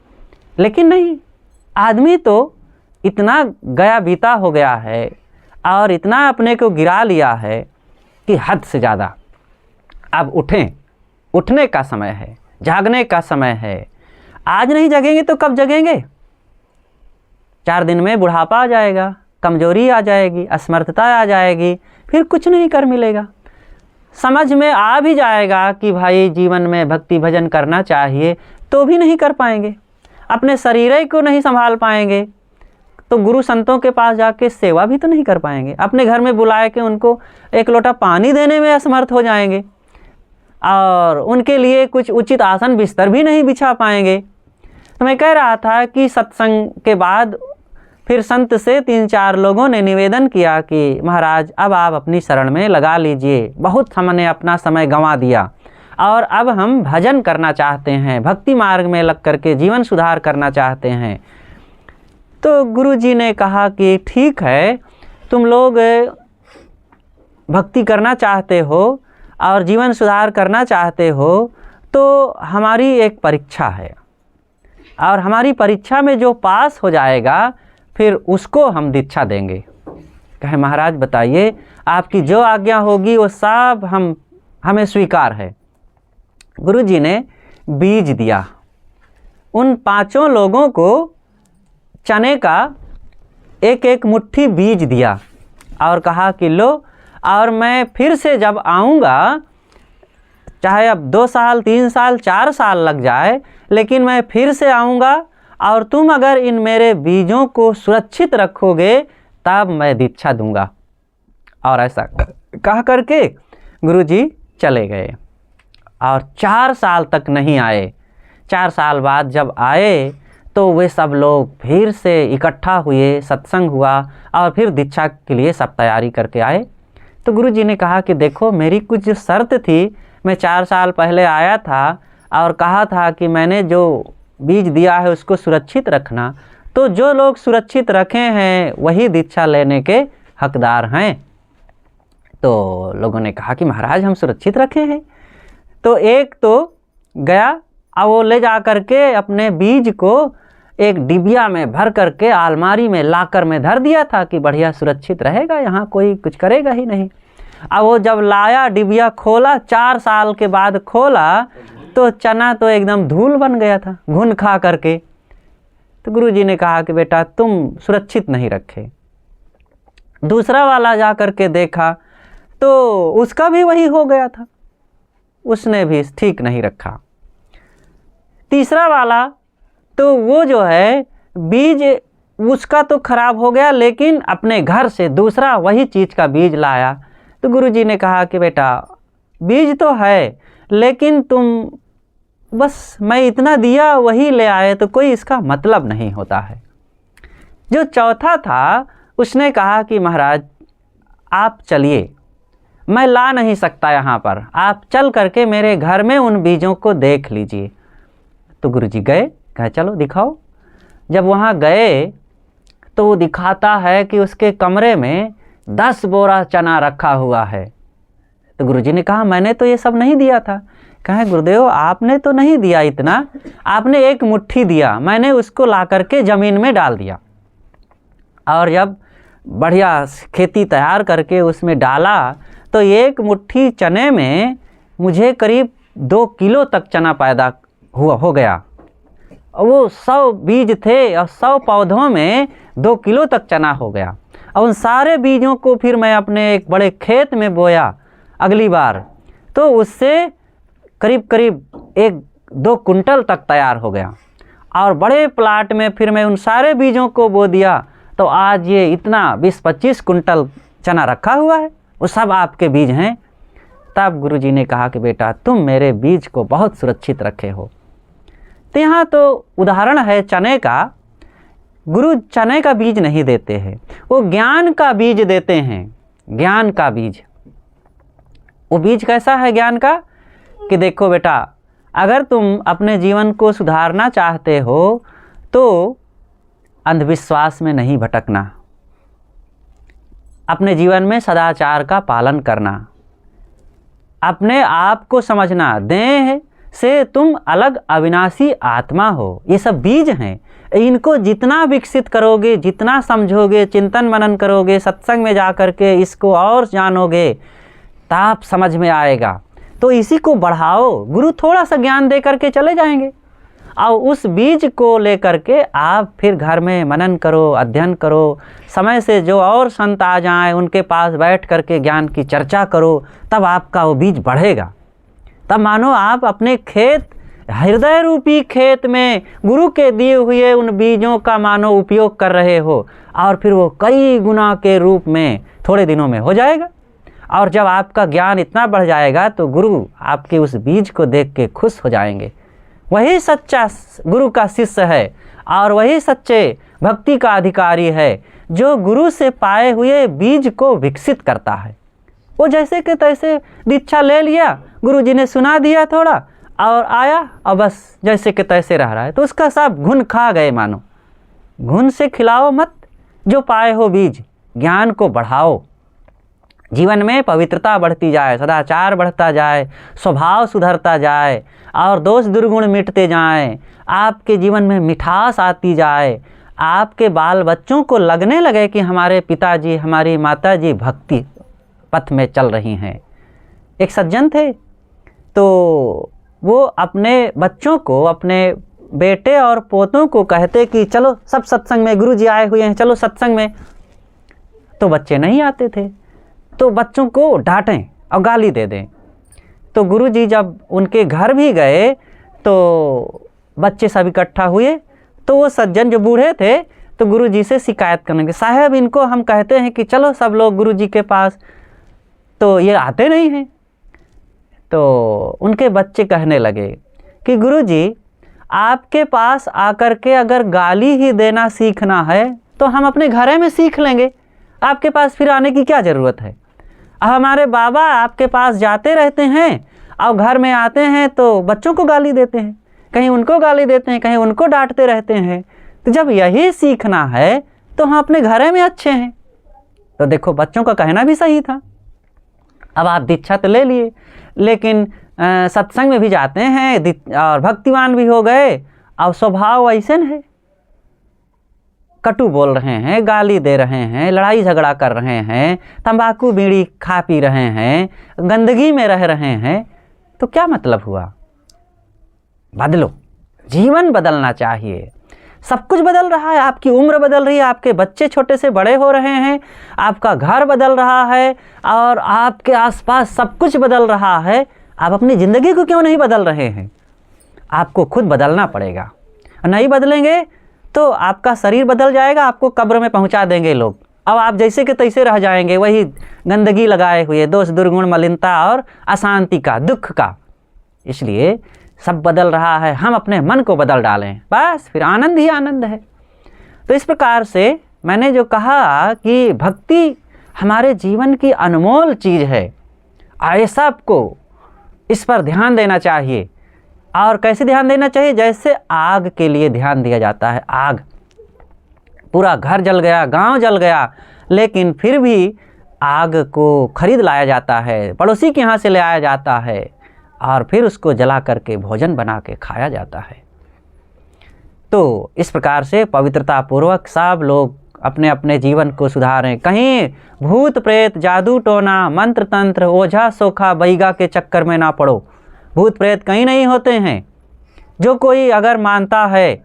लेकिन नहीं, आदमी तो इतना गया बीता हो गया है और इतना अपने को गिरा लिया है कि हद से ज़्यादा। अब उठें, उठने का समय है, जागने का समय है। आज नहीं जगेंगे तो कब जगेंगे। 4 दिन में बुढ़ापा आ जाएगा, कमजोरी आ जाएगी, असमर्थता आ जाएगी, फिर कुछ नहीं कर मिलेगा। समझ में आ भी जाएगा कि भाई जीवन में भक्ति भजन करना चाहिए तो भी नहीं कर पाएंगे, अपने शरीर को नहीं संभाल पाएंगे तो गुरु संतों के पास जाके सेवा भी तो नहीं कर पाएंगे। अपने घर में बुलाए के उनको एक लोटा पानी देने में असमर्थ हो जाएंगे और उनके लिए कुछ उचित आसन बिस्तर भी नहीं बिछा पाएंगे। तो मैं कह रहा था कि सत्संग के बाद फिर संत से 3-4 लोगों ने निवेदन किया कि महाराज अब आप अपनी शरण में लगा लीजिए, बहुत हमने अपना समय गंवा दिया और अब हम भजन करना चाहते हैं, भक्ति मार्ग में लग करके जीवन सुधार करना चाहते हैं। तो गुरु जी ने कहा कि ठीक है, तुम लोग भक्ति करना चाहते हो और जीवन सुधार करना चाहते हो तो हमारी एक परीक्षा है और हमारी परीक्षा में जो पास हो जाएगा फिर उसको हम दीक्षा देंगे। कहे महाराज बताइए, आपकी जो आज्ञा होगी वो सब हमें स्वीकार है। गुरु जी ने बीज दिया। उन 5 लोगों को चने का एक मुट्ठी बीज दिया और कहा कि लो, और मैं फिर से जब आऊँगा, चाहे अब 2 साल 3 साल 4 साल लग जाए, लेकिन मैं फिर से आऊँगा और तुम अगर इन मेरे बीजों को सुरक्षित रखोगे तब मैं दीक्षा दूंगा। और ऐसा कह करके गुरुजी चले गए और 4 साल तक नहीं आए। 4 साल बाद जब आए तो वे सब लोग फिर से इकट्ठा हुए, सत्संग हुआ और फिर दीक्षा के लिए सब तैयारी करके आए। तो गुरुजी ने कहा कि देखो, मेरी कुछ जो शर्त थी, मैं 4 साल पहले आया था और कहा था कि मैंने जो बीज दिया है उसको सुरक्षित रखना, तो जो लोग सुरक्षित रखे हैं वही दीक्षा लेने के हकदार हैं। तो लोगों ने कहा कि महाराज हम सुरक्षित रखे हैं। तो एक तो गया और वो ले जा करके अपने बीज को एक डिबिया में भर करके अलमारी में लाकर में धर दिया था कि बढ़िया सुरक्षित रहेगा, यहाँ कोई कुछ करेगा ही नहीं। अब वो जब लाया डिबिया खोला, 4 साल के बाद खोला तो चना तो एकदम धूल बन गया था घुन खा करके। तो गुरुजी ने कहा कि बेटा तुम सुरक्षित नहीं रखे। दूसरा वाला जा करके देखा तो उसका भी वही हो गया था, उसने भी ठीक नहीं रखा। तीसरा वाला तो वो जो है बीज उसका तो खराब हो गया, लेकिन अपने घर से दूसरा वही चीज़ का बीज लाया। तो गुरुजी ने कहा कि बेटा बीज तो है, लेकिन तुम बस मैं इतना दिया वही ले आए तो कोई इसका मतलब नहीं होता है। जो चौथा था उसने कहा कि महाराज आप चलिए, मैं ला नहीं सकता यहाँ पर, आप चल करके मेरे घर में उन बीजों को देख लीजिए। तो गुरुजी गए, कहे चलो दिखाओ। जब वहाँ गए तो वो दिखाता है कि उसके कमरे में 10 बोरा चना रखा हुआ है। तो गुरुजी ने कहा मैंने तो ये सब नहीं दिया था। कहे गुरुदेव आपने तो नहीं दिया इतना, आपने 1 मुट्ठी दिया, मैंने उसको ला करके ज़मीन में डाल दिया। और जब बढ़िया खेती तैयार करके उसमें डाला तो 1 मुट्ठी चने में मुझे करीब 2 किलो तक चना पैदा हो गया। वो 100 बीज थे और 100 पौधों में 2 किलो तक चना हो गया। और उन सारे बीजों को फिर मैं अपने एक बड़े खेत में बोया अगली बार, तो उससे करीब करीब 1-2 कुंटल तक तैयार हो गया। और बड़े प्लाट में फिर मैं उन सारे बीजों को बो दिया, तो आज ये इतना 20-25 कुंटल चना रखा हुआ है, वो सब आपके बीज हैं। तब गुरुजी ने कहा कि बेटा तुम मेरे बीज को बहुत सुरक्षित रखे हो। तो यहाँ तो उदाहरण है चने का। गुरु चने का बीज नहीं देते हैं, वो ज्ञान का बीज देते हैं। ज्ञान का बीज, वो बीज कैसा है ज्ञान का कि देखो बेटा अगर तुम अपने जीवन को सुधारना चाहते हो तो अंधविश्वास में नहीं भटकना, अपने जीवन में सदाचार का पालन करना, अपने आप को समझना, देह से तुम अलग अविनाशी आत्मा हो। ये सब बीज हैं, इनको जितना विकसित करोगे, जितना समझोगे, चिंतन मनन करोगे, सत्संग में जा कर के इसको और जानोगे, तब समझ में आएगा। तो इसी को बढ़ाओ। गुरु थोड़ा सा ज्ञान दे करके चले जाएंगे और उस बीज को लेकर के आप फिर घर में मनन करो, अध्ययन करो। समय से जो और संत आ जाएं उनके पास बैठ करके ज्ञान की चर्चा करो, तब आपका वो बीज बढ़ेगा। तब मानो आप अपने खेत, हृदय रूपी खेत में गुरु के दिए हुए उन बीजों का मानो उपयोग कर रहे हो, और फिर वो कई गुना के रूप में थोड़े दिनों में हो जाएगा। और जब आपका ज्ञान इतना बढ़ जाएगा तो गुरु आपके उस बीज को देख के खुश हो जाएंगे। वही सच्चा गुरु का शिष्य है और वही सच्चे भक्ति का अधिकारी है जो गुरु से पाए हुए बीज को विकसित करता है। वो जैसे कि तैसे दीक्षा ले लिया, गुरु जी ने सुना दिया थोड़ा और आया और बस जैसे कि तैसे रह रहा है, तो उसका सब घुन खा गए। मानो घुन से खिलाओ मत, जो पाए हो बीज, ज्ञान को बढ़ाओ। जीवन में पवित्रता बढ़ती जाए, सदाचार बढ़ता जाए, स्वभाव सुधरता जाए और दोष दुर्गुण मिटते जाएं, आपके जीवन में मिठास आती जाए, आपके बाल बच्चों को लगने लगे कि हमारे पिताजी, हमारी माताजी भक्ति पथ में चल रही हैं। एक सज्जन थे, तो वो अपने बच्चों को, अपने बेटे और पोतों को कहते कि चलो सब सत्संग में, गुरु जी आए हुए हैं, चलो सत्संग में। तो बच्चे नहीं आते थे, तो बच्चों को डांटें और गाली दे दें। तो गुरुजी जब उनके घर भी गए तो बच्चे सब इकट्ठा हुए, तो वो सज्जन जो बूढ़े थे तो गुरुजी से शिकायत करने लगे, साहब इनको हम कहते हैं कि चलो सब लोग गुरुजी के पास, तो ये आते नहीं हैं। तो उनके बच्चे कहने लगे कि गुरुजी आपके पास आकर के अगर गाली ही देना सीखना है तो हम अपने घरे में सीख लेंगे, आपके पास फिर आने की क्या ज़रूरत है। हमारे बाबा आपके पास जाते रहते हैं और घर में आते हैं तो बच्चों को गाली देते हैं, कहीं उनको गाली देते हैं, कहीं उनको डांटते रहते हैं। तो जब यही सीखना है तो हम अपने घरे में अच्छे हैं। तो देखो बच्चों का कहना भी सही था। अब आप दीक्षा तो ले लिए, लेकिन सत्संग में भी जाते हैं और भक्तिवान भी हो गए और स्वभाव ऐसे है, कटु बोल रहे हैं, गाली दे रहे हैं, लड़ाई झगड़ा कर रहे हैं, तंबाकू बीड़ी खा पी रहे हैं, गंदगी में रह रहे हैं, तो क्या मतलब हुआ? बदलो, जीवन बदलना चाहिए। सब कुछ बदल रहा है, आपकी उम्र बदल रही है, आपके बच्चे छोटे से बड़े हो रहे हैं, आपका घर बदल रहा है और आपके आसपास सब कुछ बदल रहा है। आप अपनी ज़िंदगी को क्यों नहीं बदल रहे हैं? आपको खुद बदलना पड़ेगा। नहीं बदलेंगे तो आपका शरीर बदल जाएगा, आपको कब्र में पहुंचा देंगे लोग। अब आप जैसे के तैसे रह जाएंगे, वही गंदगी लगाए हुए, दोष दुर्गुण मलिनता और अशांति का, दुख का। इसलिए सब बदल रहा है, हम अपने मन को बदल डालें, बस फिर आनंद ही आनंद है। तो इस प्रकार से मैंने जो कहा कि भक्ति हमारे जीवन की अनमोल चीज़ है, ये सबको इस पर ध्यान देना चाहिए। और कैसे ध्यान देना चाहिए? जैसे आग के लिए ध्यान दिया जाता है। आग, पूरा घर जल गया, गांव जल गया, लेकिन फिर भी आग को खरीद लाया जाता है, पड़ोसी के यहाँ से ले आया जाता है और फिर उसको जला करके भोजन बना के खाया जाता है। तो इस प्रकार से पवित्रता पूर्वक सब लोग अपने अपने जीवन को सुधारें। कहीं भूत प्रेत, जादू टोना, मंत्र तंत्र, ओझा सोखा बैगा के चक्कर में ना पड़ो। भूत प्रेत कहीं नहीं होते हैं। जो कोई अगर मानता है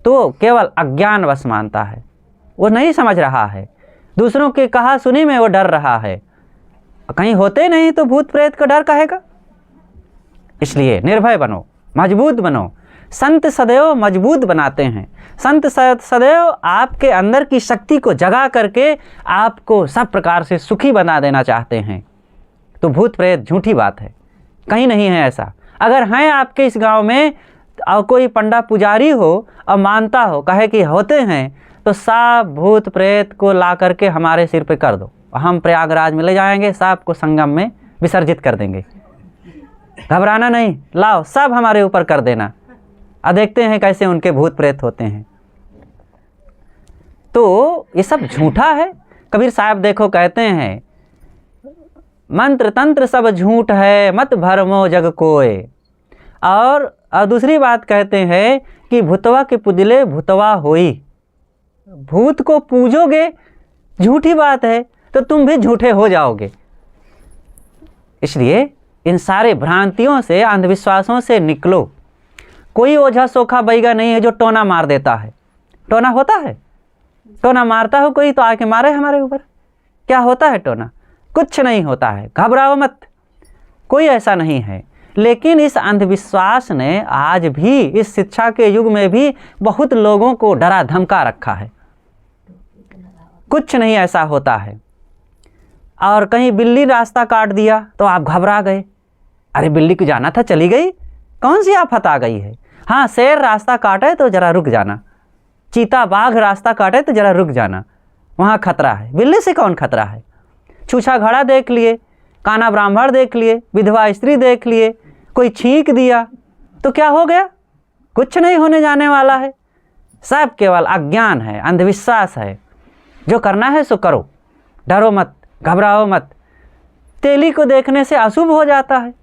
तो केवल अज्ञानवश मानता है, वो नहीं समझ रहा है, दूसरों के कहा सुनी में वो डर रहा है। कहीं होते नहीं तो भूत प्रेत का डर कहेगा। इसलिए निर्भय बनो, मजबूत बनो। संत सदैव मजबूत बनाते हैं। संत सदैव आपके अंदर की शक्ति को जगा करके आपको सब प्रकार से सुखी बना देना चाहते हैं। तो भूत प्रेत झूठी बात है, कहीं नहीं है ऐसा। अगर हैं आपके इस गांव में और कोई पंडा पुजारी हो और मानता हो, कहे कि होते हैं, तो सब भूत प्रेत को ला करके हमारे सिर पे कर दो, हम प्रयागराज में ले जाएंगे, सब को संगम में विसर्जित कर देंगे। घबराना नहीं, लाओ सब हमारे ऊपर कर देना, और देखते हैं कैसे उनके भूत प्रेत होते हैं। तो ये सब झूठा है। कबीर साहब देखो कहते हैं, मंत्र तंत्र सब झूठ है, मत भरमो जग कोय। और दूसरी बात कहते हैं कि भूतवा के पुजले भूतवा होई। भूत को पूजोगे, झूठी बात है, तो तुम भी झूठे हो जाओगे। इसलिए इन सारे भ्रांतियों से, अंधविश्वासों से निकलो। कोई ओझा सोखा बैगा नहीं है जो टोना मार देता है। टोना होता है? टोना मारता हो कोई तो आके मारे हमारे ऊपर। क्या होता है टोना? कुछ नहीं होता है, घबराओ मत, कोई ऐसा नहीं है। लेकिन इस अंधविश्वास ने आज भी, इस शिक्षा के युग में भी बहुत लोगों को डरा धमका रखा है। कुछ नहीं ऐसा होता है। और कहीं बिल्ली रास्ता काट दिया तो आप घबरा गए, अरे बिल्ली को जाना था, चली गई, कौन सी आफत आ गई है। हाँ, शेर रास्ता काटे तो जरा रुक जाना, चीता बाघ रास्ता काटे तो जरा रुक जाना, वहाँ खतरा है। बिल्ली से कौन खतरा है? छूछा घड़ा देख लिए, काना ब्राह्मण देख लिए, विधवा स्त्री देख लिए, कोई छींक दिया तो क्या हो गया? कुछ नहीं होने जाने वाला है। सब केवल अज्ञान है, अंधविश्वास है। जो करना है सो करो, डरो मत, घबराओ मत। तेली को देखने से अशुभ हो जाता है।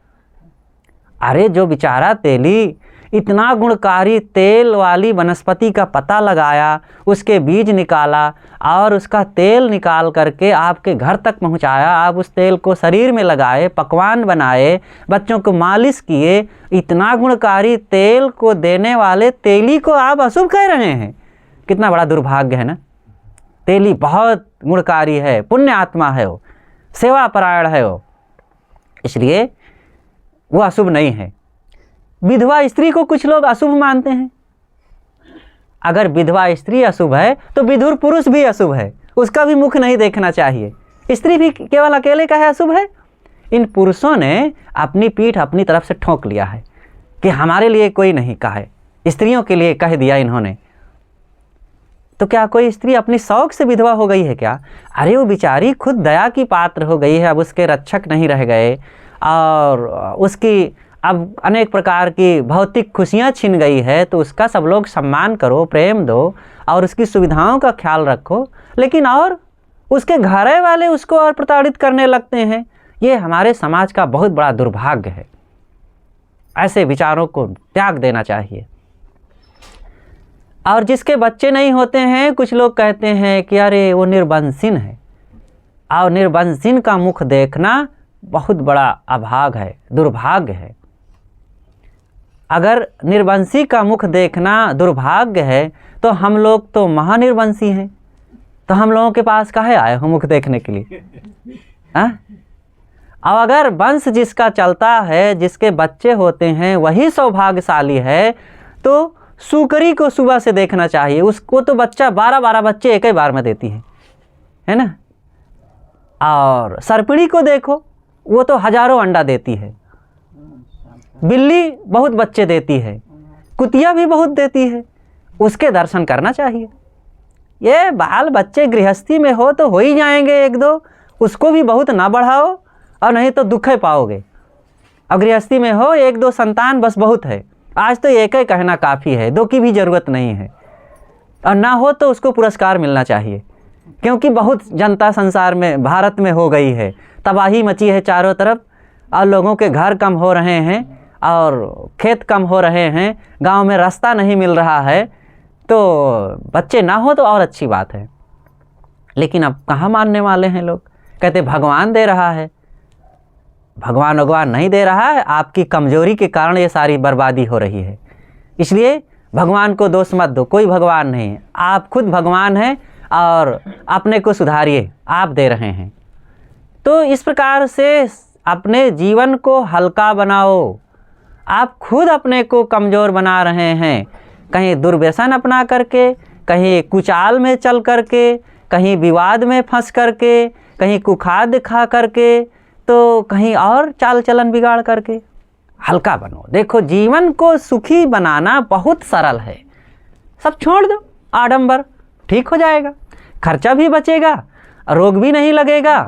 अरे जो बेचारा तेली इतना गुणकारी तेल वाली वनस्पति का पता लगाया, उसके बीज निकाला और उसका तेल निकाल करके आपके घर तक पहुंचाया, आप उस तेल को शरीर में लगाए, पकवान बनाए, बच्चों को मालिश किए, इतना गुणकारी तेल को देने वाले तेली को आप अशुभ कह रहे हैं। कितना बड़ा दुर्भाग्य है ना। तेली बहुत गुणकारी है, पुण्य आत्मा है, वो सेवा परायण है वो, इसलिए वो अशुभ नहीं है। विधवा स्त्री को कुछ लोग अशुभ मानते हैं। अगर विधवा स्त्री अशुभ है तो विधुर पुरुष भी अशुभ है, उसका भी मुख नहीं देखना चाहिए। स्त्री भी केवल अकेले का है अशुभ है। इन पुरुषों ने अपनी पीठ अपनी तरफ से ठोक लिया है कि हमारे लिए कोई नहीं कहा है, स्त्रियों के लिए कह दिया इन्होंने। तो क्या कोई स्त्री अपनी शौक से विधवा हो गई है क्या? अरे वो बेचारी खुद दया की पात्र हो गई है, अब उसके रक्षक नहीं रह गए और उसकी अब अनेक प्रकार की भौतिक खुशियाँ छिन गई है, तो उसका सब लोग सम्मान करो, प्रेम दो और उसकी सुविधाओं का ख्याल रखो। लेकिन और उसके घरे वाले उसको और प्रताड़ित करने लगते हैं। ये हमारे समाज का बहुत बड़ा दुर्भाग्य है। ऐसे विचारों को त्याग देना चाहिए। और जिसके बच्चे नहीं होते हैं, कुछ लोग कहते हैं कि अरे वो निर्वंशीन है। और निर्वंशीन का मुख देखना बहुत बड़ा अभाग है, दुर्भाग्य है। अगर निर्वंशी का मुख देखना दुर्भाग्य है तो हम लोग तो महानिर्वंशी हैं, तो हम लोगों के पास काहे आए हो मुख देखने के लिए? और अगर वंश जिसका चलता है, जिसके बच्चे होते हैं, वही सौभाग्यशाली है, तो सूकरी को सुबह से देखना चाहिए। उसको तो बच्चा 12-12 बच्चे एक ही बार में देती है ना। और सर्पिणी को देखो, वो तो हजारों अंडा देती है। बिल्ली बहुत बच्चे देती है, कुतिया भी बहुत देती है, उसके दर्शन करना चाहिए। ये बाल बच्चे गृहस्थी में हो तो हो ही जाएंगे एक दो, उसको भी बहुत ना बढ़ाओ और नहीं तो दुख पाओगे। और गृहस्थी में हो एक दो संतान बस बहुत है। आज तो एक ही कहना काफ़ी है, दो की भी ज़रूरत नहीं है। और ना हो तो उसको पुरस्कार मिलना चाहिए, क्योंकि बहुत जनता संसार में, भारत में हो गई है, तबाही मची है चारों तरफ, और लोगों के घर कम हो रहे हैं और खेत कम हो रहे हैं, गांव में रास्ता नहीं मिल रहा है। तो बच्चे ना हो तो और अच्छी बात है। लेकिन अब कहाँ मानने वाले हैं लोग, कहते भगवान दे रहा है। भगवान नहीं दे रहा है, आपकी कमजोरी के कारण ये सारी बर्बादी हो रही है। इसलिए भगवान को दोष मत दो, कोई भगवान नहीं है, आप खुद भगवान हैं और अपने को सुधारिए, आप दे रहे हैं। तो इस प्रकार से अपने जीवन को हल्का बनाओ। आप खुद अपने को कमज़ोर बना रहे हैं, कहीं दुर्व्यसन अपना करके, कहीं कुचाल में चल करके, कहीं विवाद में फंस करके, कहीं कुखाद्य खा करके, तो कहीं और चाल चलन बिगाड़ करके। हल्का बनो। देखो, जीवन को सुखी बनाना बहुत सरल है। सब छोड़ दो आडंबर, ठीक हो जाएगा, खर्चा भी बचेगा, रोग भी नहीं लगेगा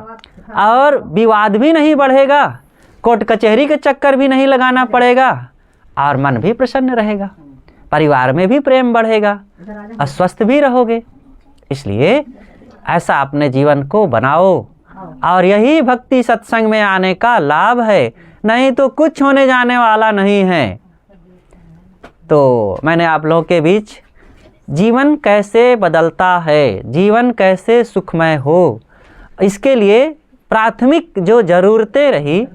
और विवाद भी नहीं बढ़ेगा, कोर्ट कचहरी के चक्कर भी नहीं लगाना पड़ेगा और मन भी प्रसन्न रहेगा, परिवार में भी प्रेम बढ़ेगा और स्वस्थ भी रहोगे। इसलिए ऐसा अपने जीवन को बनाओ और यही भक्ति सत्संग में आने का लाभ है, नहीं तो कुछ होने जाने वाला नहीं है। तो मैंने आप लोगों के बीच जीवन कैसे बदलता है, जीवन कैसे सुखमय हो, इसके लिए प्राथमिक जो ज़रूरतें रही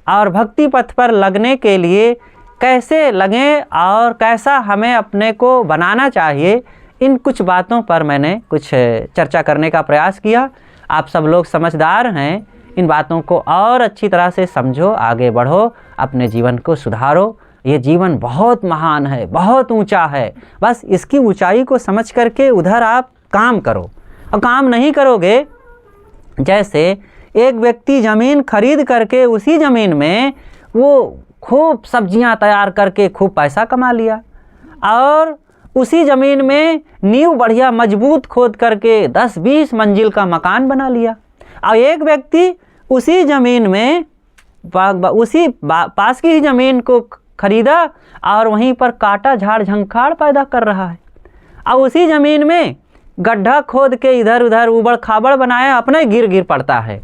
और भक्ति पथ पर लगने के लिए कैसे लगें और कैसा हमें अपने को बनाना चाहिए, इन कुछ बातों पर मैंने कुछ चर्चा करने का प्रयास किया। आप सब लोग समझदार हैं, इन बातों को और अच्छी तरह से समझो, आगे बढ़ो, अपने जीवन को सुधारो। ये जीवन बहुत महान है, बहुत ऊंचा है, बस इसकी ऊंचाई को समझ करके उधर आप काम करो। और काम नहीं करोगे, जैसे एक व्यक्ति ज़मीन खरीद करके उसी ज़मीन में वो खूब सब्जियां तैयार करके खूब पैसा कमा लिया और उसी ज़मीन में नींव बढ़िया मजबूत खोद करके 10-20 मंजिल का मकान बना लिया। और एक व्यक्ति उसी ज़मीन में उसी पास की ही ज़मीन को खरीदा और वहीं पर काटा झाड़ झंखाड़ पैदा कर रहा है और उसी ज़मीन में गड्ढा खोद के इधर उधर उबड़ खाबड़ बनाया, अपने गिर पड़ता है।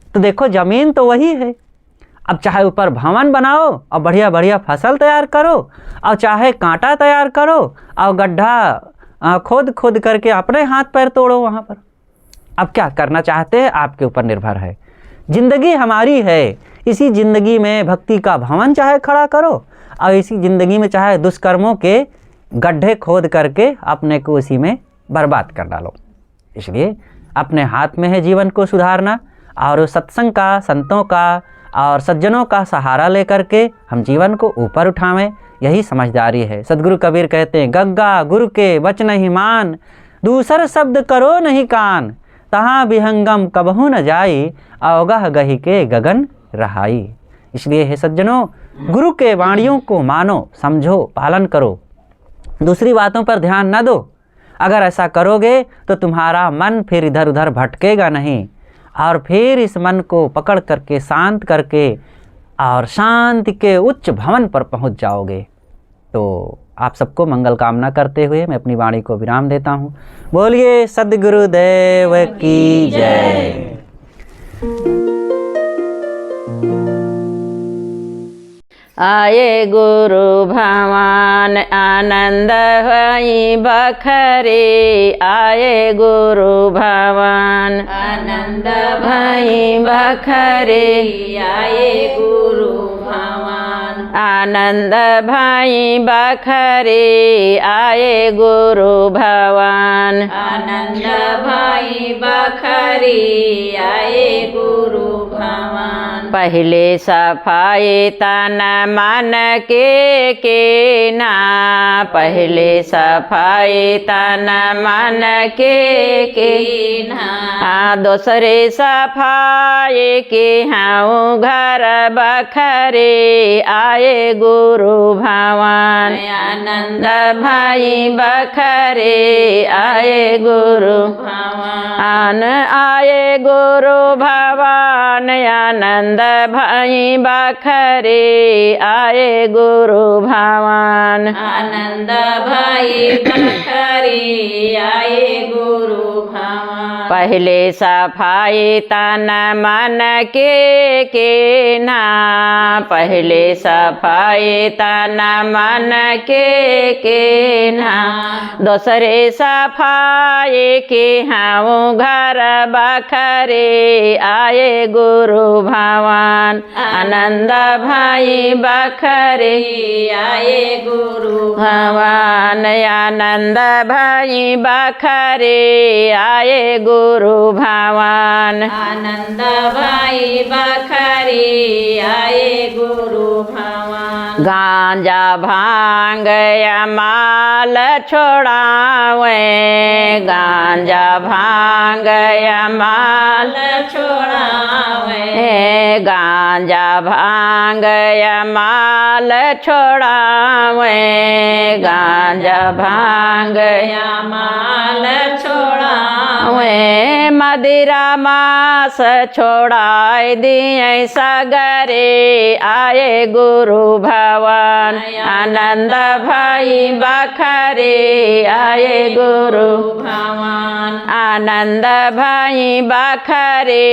तो देखो, ज़मीन तो वही है। अब चाहे ऊपर भवन बनाओ और बढ़िया बढ़िया फसल तैयार करो और चाहे कांटा तैयार करो और गड्ढा खोद करके अपने हाथ पैर तोड़ो वहाँ पर। अब क्या करना चाहते हैं, आपके ऊपर निर्भर है। ज़िंदगी हमारी है, इसी ज़िंदगी में भक्ति का भवन चाहे खड़ा करो और इसी ज़िंदगी में चाहे दुष्कर्मों के गड्ढे खोद करके अपने को उसी में बर्बाद कर डालो। इसलिए अपने हाथ में है जीवन को सुधारना और सत्संग का, संतों का और सज्जनों का सहारा लेकर के हम जीवन को ऊपर उठावें, यही समझदारी है। सदगुरु कबीर कहते हैं, गग्गा गुरु के वचन ही मान, दूसर शब्द करो नहीं कान, तहाँ विहंगम कबहू न जाई, अवगह गही के गगन रहाई। इसलिए हे सज्जनों, गुरु के वाणियों को मानो, समझो, पालन करो, दूसरी बातों पर ध्यान न दो। अगर ऐसा करोगे तो तुम्हारा मन फिर इधर उधर भटकेगा नहीं और फिर इस मन को पकड़ करके शांत करके और शांति के उच्च भवन पर पहुंच जाओगे। तो आप सबको मंगल कामना करते हुए मैं अपनी वाणी को विराम देता हूं। बोलिए सद्गुरुदेव की जय। आए गुरु भगवान आनंद भाई बखरे आए गुरु भगवान आनंद भाई बखरे आए गुरु भगवान आनंद भाई बखरे आए गुरु भगवान आनंद भाई बखरे आए गुरु भगवान पहले सफाई तन मन के ना पहले सफाई तन मन के ना दूसरे सफाई के हाँ घर बखरे आए गुरु भगवान आनंद भाई बखरे आए गुरु भगवान आए गुरु भगवान आनंद भाई बखरे आए गुरु भगवान आनंद भाई बखरे आए गुरु भगवान पहले सफाई तन मन के ना पहले सफाई तन मन के ना दूसरे सफाई के हाँ घर बखरे आए गुरु भगवान आनंद भाई बखरे आए गुरु भगवान आनंद भाई बखरे आए गुरु भगवान आनंद भाई बखरे आए गुरु भगवान गांजा भांग माल छोड़ावे गांजा भांग माल छोड़ावे गांजा भांग माल छोड़ावे गांजा भांग माल छोड़ावे मदिरा मास छोड़ाए दिए सगरे आए गुरु भगवान आनंद भाई बखरे आए गुरु भगवान आनंद भाई बखरे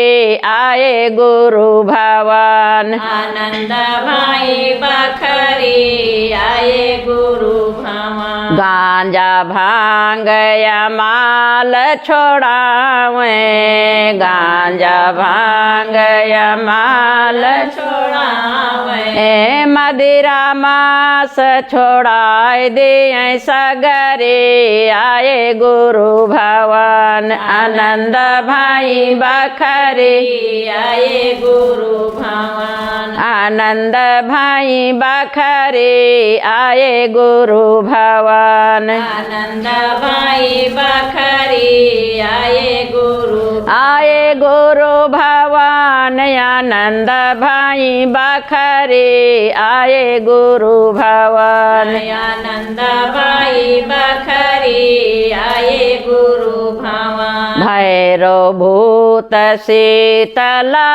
आए गुरु भगवान आनंद भाई बखरे आए गुरु भगवान गांजा भांग माल छोड़ावे गांजा भांग माल छोड़ावे मदिरा मास छोड़ाए दिए सगरे आए गुरु भगवान आनंद भाई बखरे आए गुरु भगवान आनंद भाई बखरे आए गुरु भगवान आनंद भाई बखरे आए गुरु भगवान आनंद भाई बखरे आए गुरु भगवान आनंद भाई बखरे आए गुरु भगवान भैरव भूत शीतला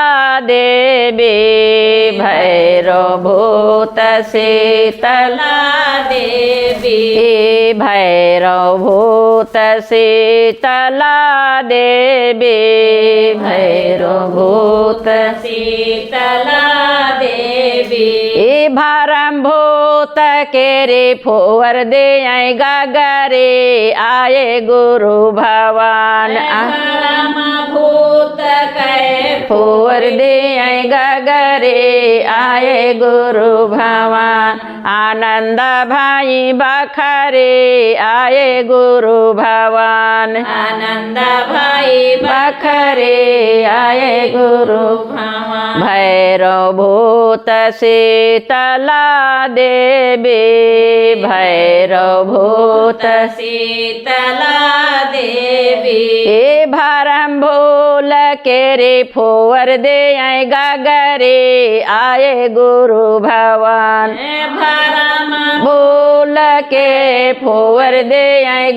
देवी भैरव भूत शीतला देवी भैरव भूत शीतला देवी भैरव भूत शीतला देवी भरम भूत के रे फोवर दे गगरे आए गुरु भगवान भरम भूत के फोवर दे गगरे आए गुरु भगवान आनंद भाई बखरे आए गुरु भगवान आनंद भाई बखरे आए गुरु भगवान भैरव भूत शीतला देवी भैरव भूत शीतला देवी भरम भूल के रे फोवर दे गगरे आए गुरु भगवान भरम भूल के फोवर दे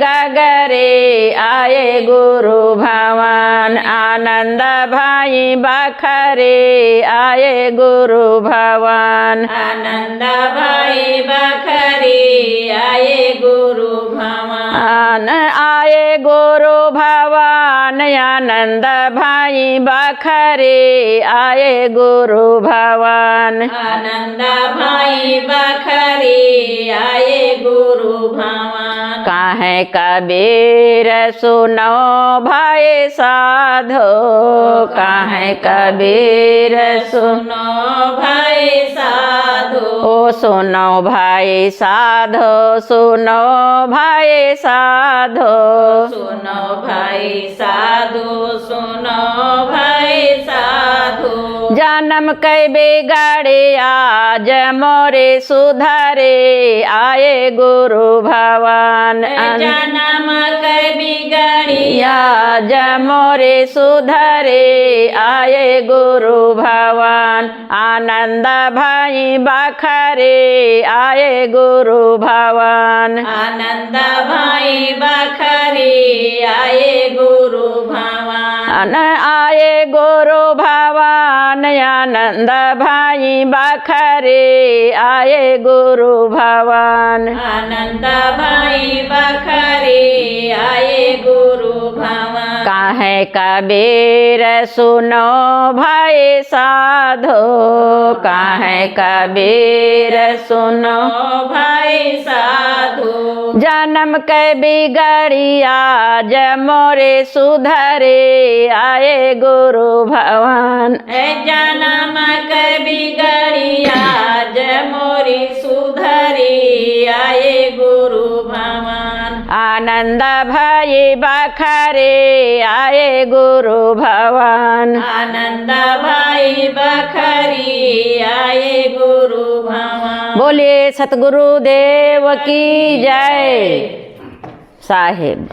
गगरे आए गुरु भगवान आनंद भाई बखरे आए गुरु भगवान आनंद भाई बखरे आए गुरु भगवान आए गुरु भगवान आनंद भाई बखरे आए गुरु भवन। आनंद भाई बखरी आए गुरु भवन। काहे कबीर सुनो भाई साधो, काहे कबीर सुनो भाई साधु। ओ सुनो भाई साधो, सुनो भाई साधो। सुनो भाई साधु, सुनो भाई साधु। जन्म कै बिगाड़े आज मोरे सुधरे आए गुरु भवन। जन्म कै बिगड़ी आज मोरे सुधरे आए गुरु भवन। आनंद भाई बखरे आए गुरु भवन। आनंद भाई बखरी आए गुरु भवन। आए गुरु भवन। आनंद भाई बखरे आए गुरु भवन। आनंद भाई बखरी आए गुरु भवन। काहे कबीर सुनो भाई साधो, काहे कबीर सुनो भाई साधु। जन्म कै बिगड़ी आज मोरे सुधरे आए गुरु भवन। जन्म कै बिगड़ी आज मोरी सुधरी आए गुरु भवन। आनंद भाई बखरे आए गुरु भवन। आनंद भाई बखरी आए गुरु भवन। बोलिए सतगुरु देव की जय। साहेब।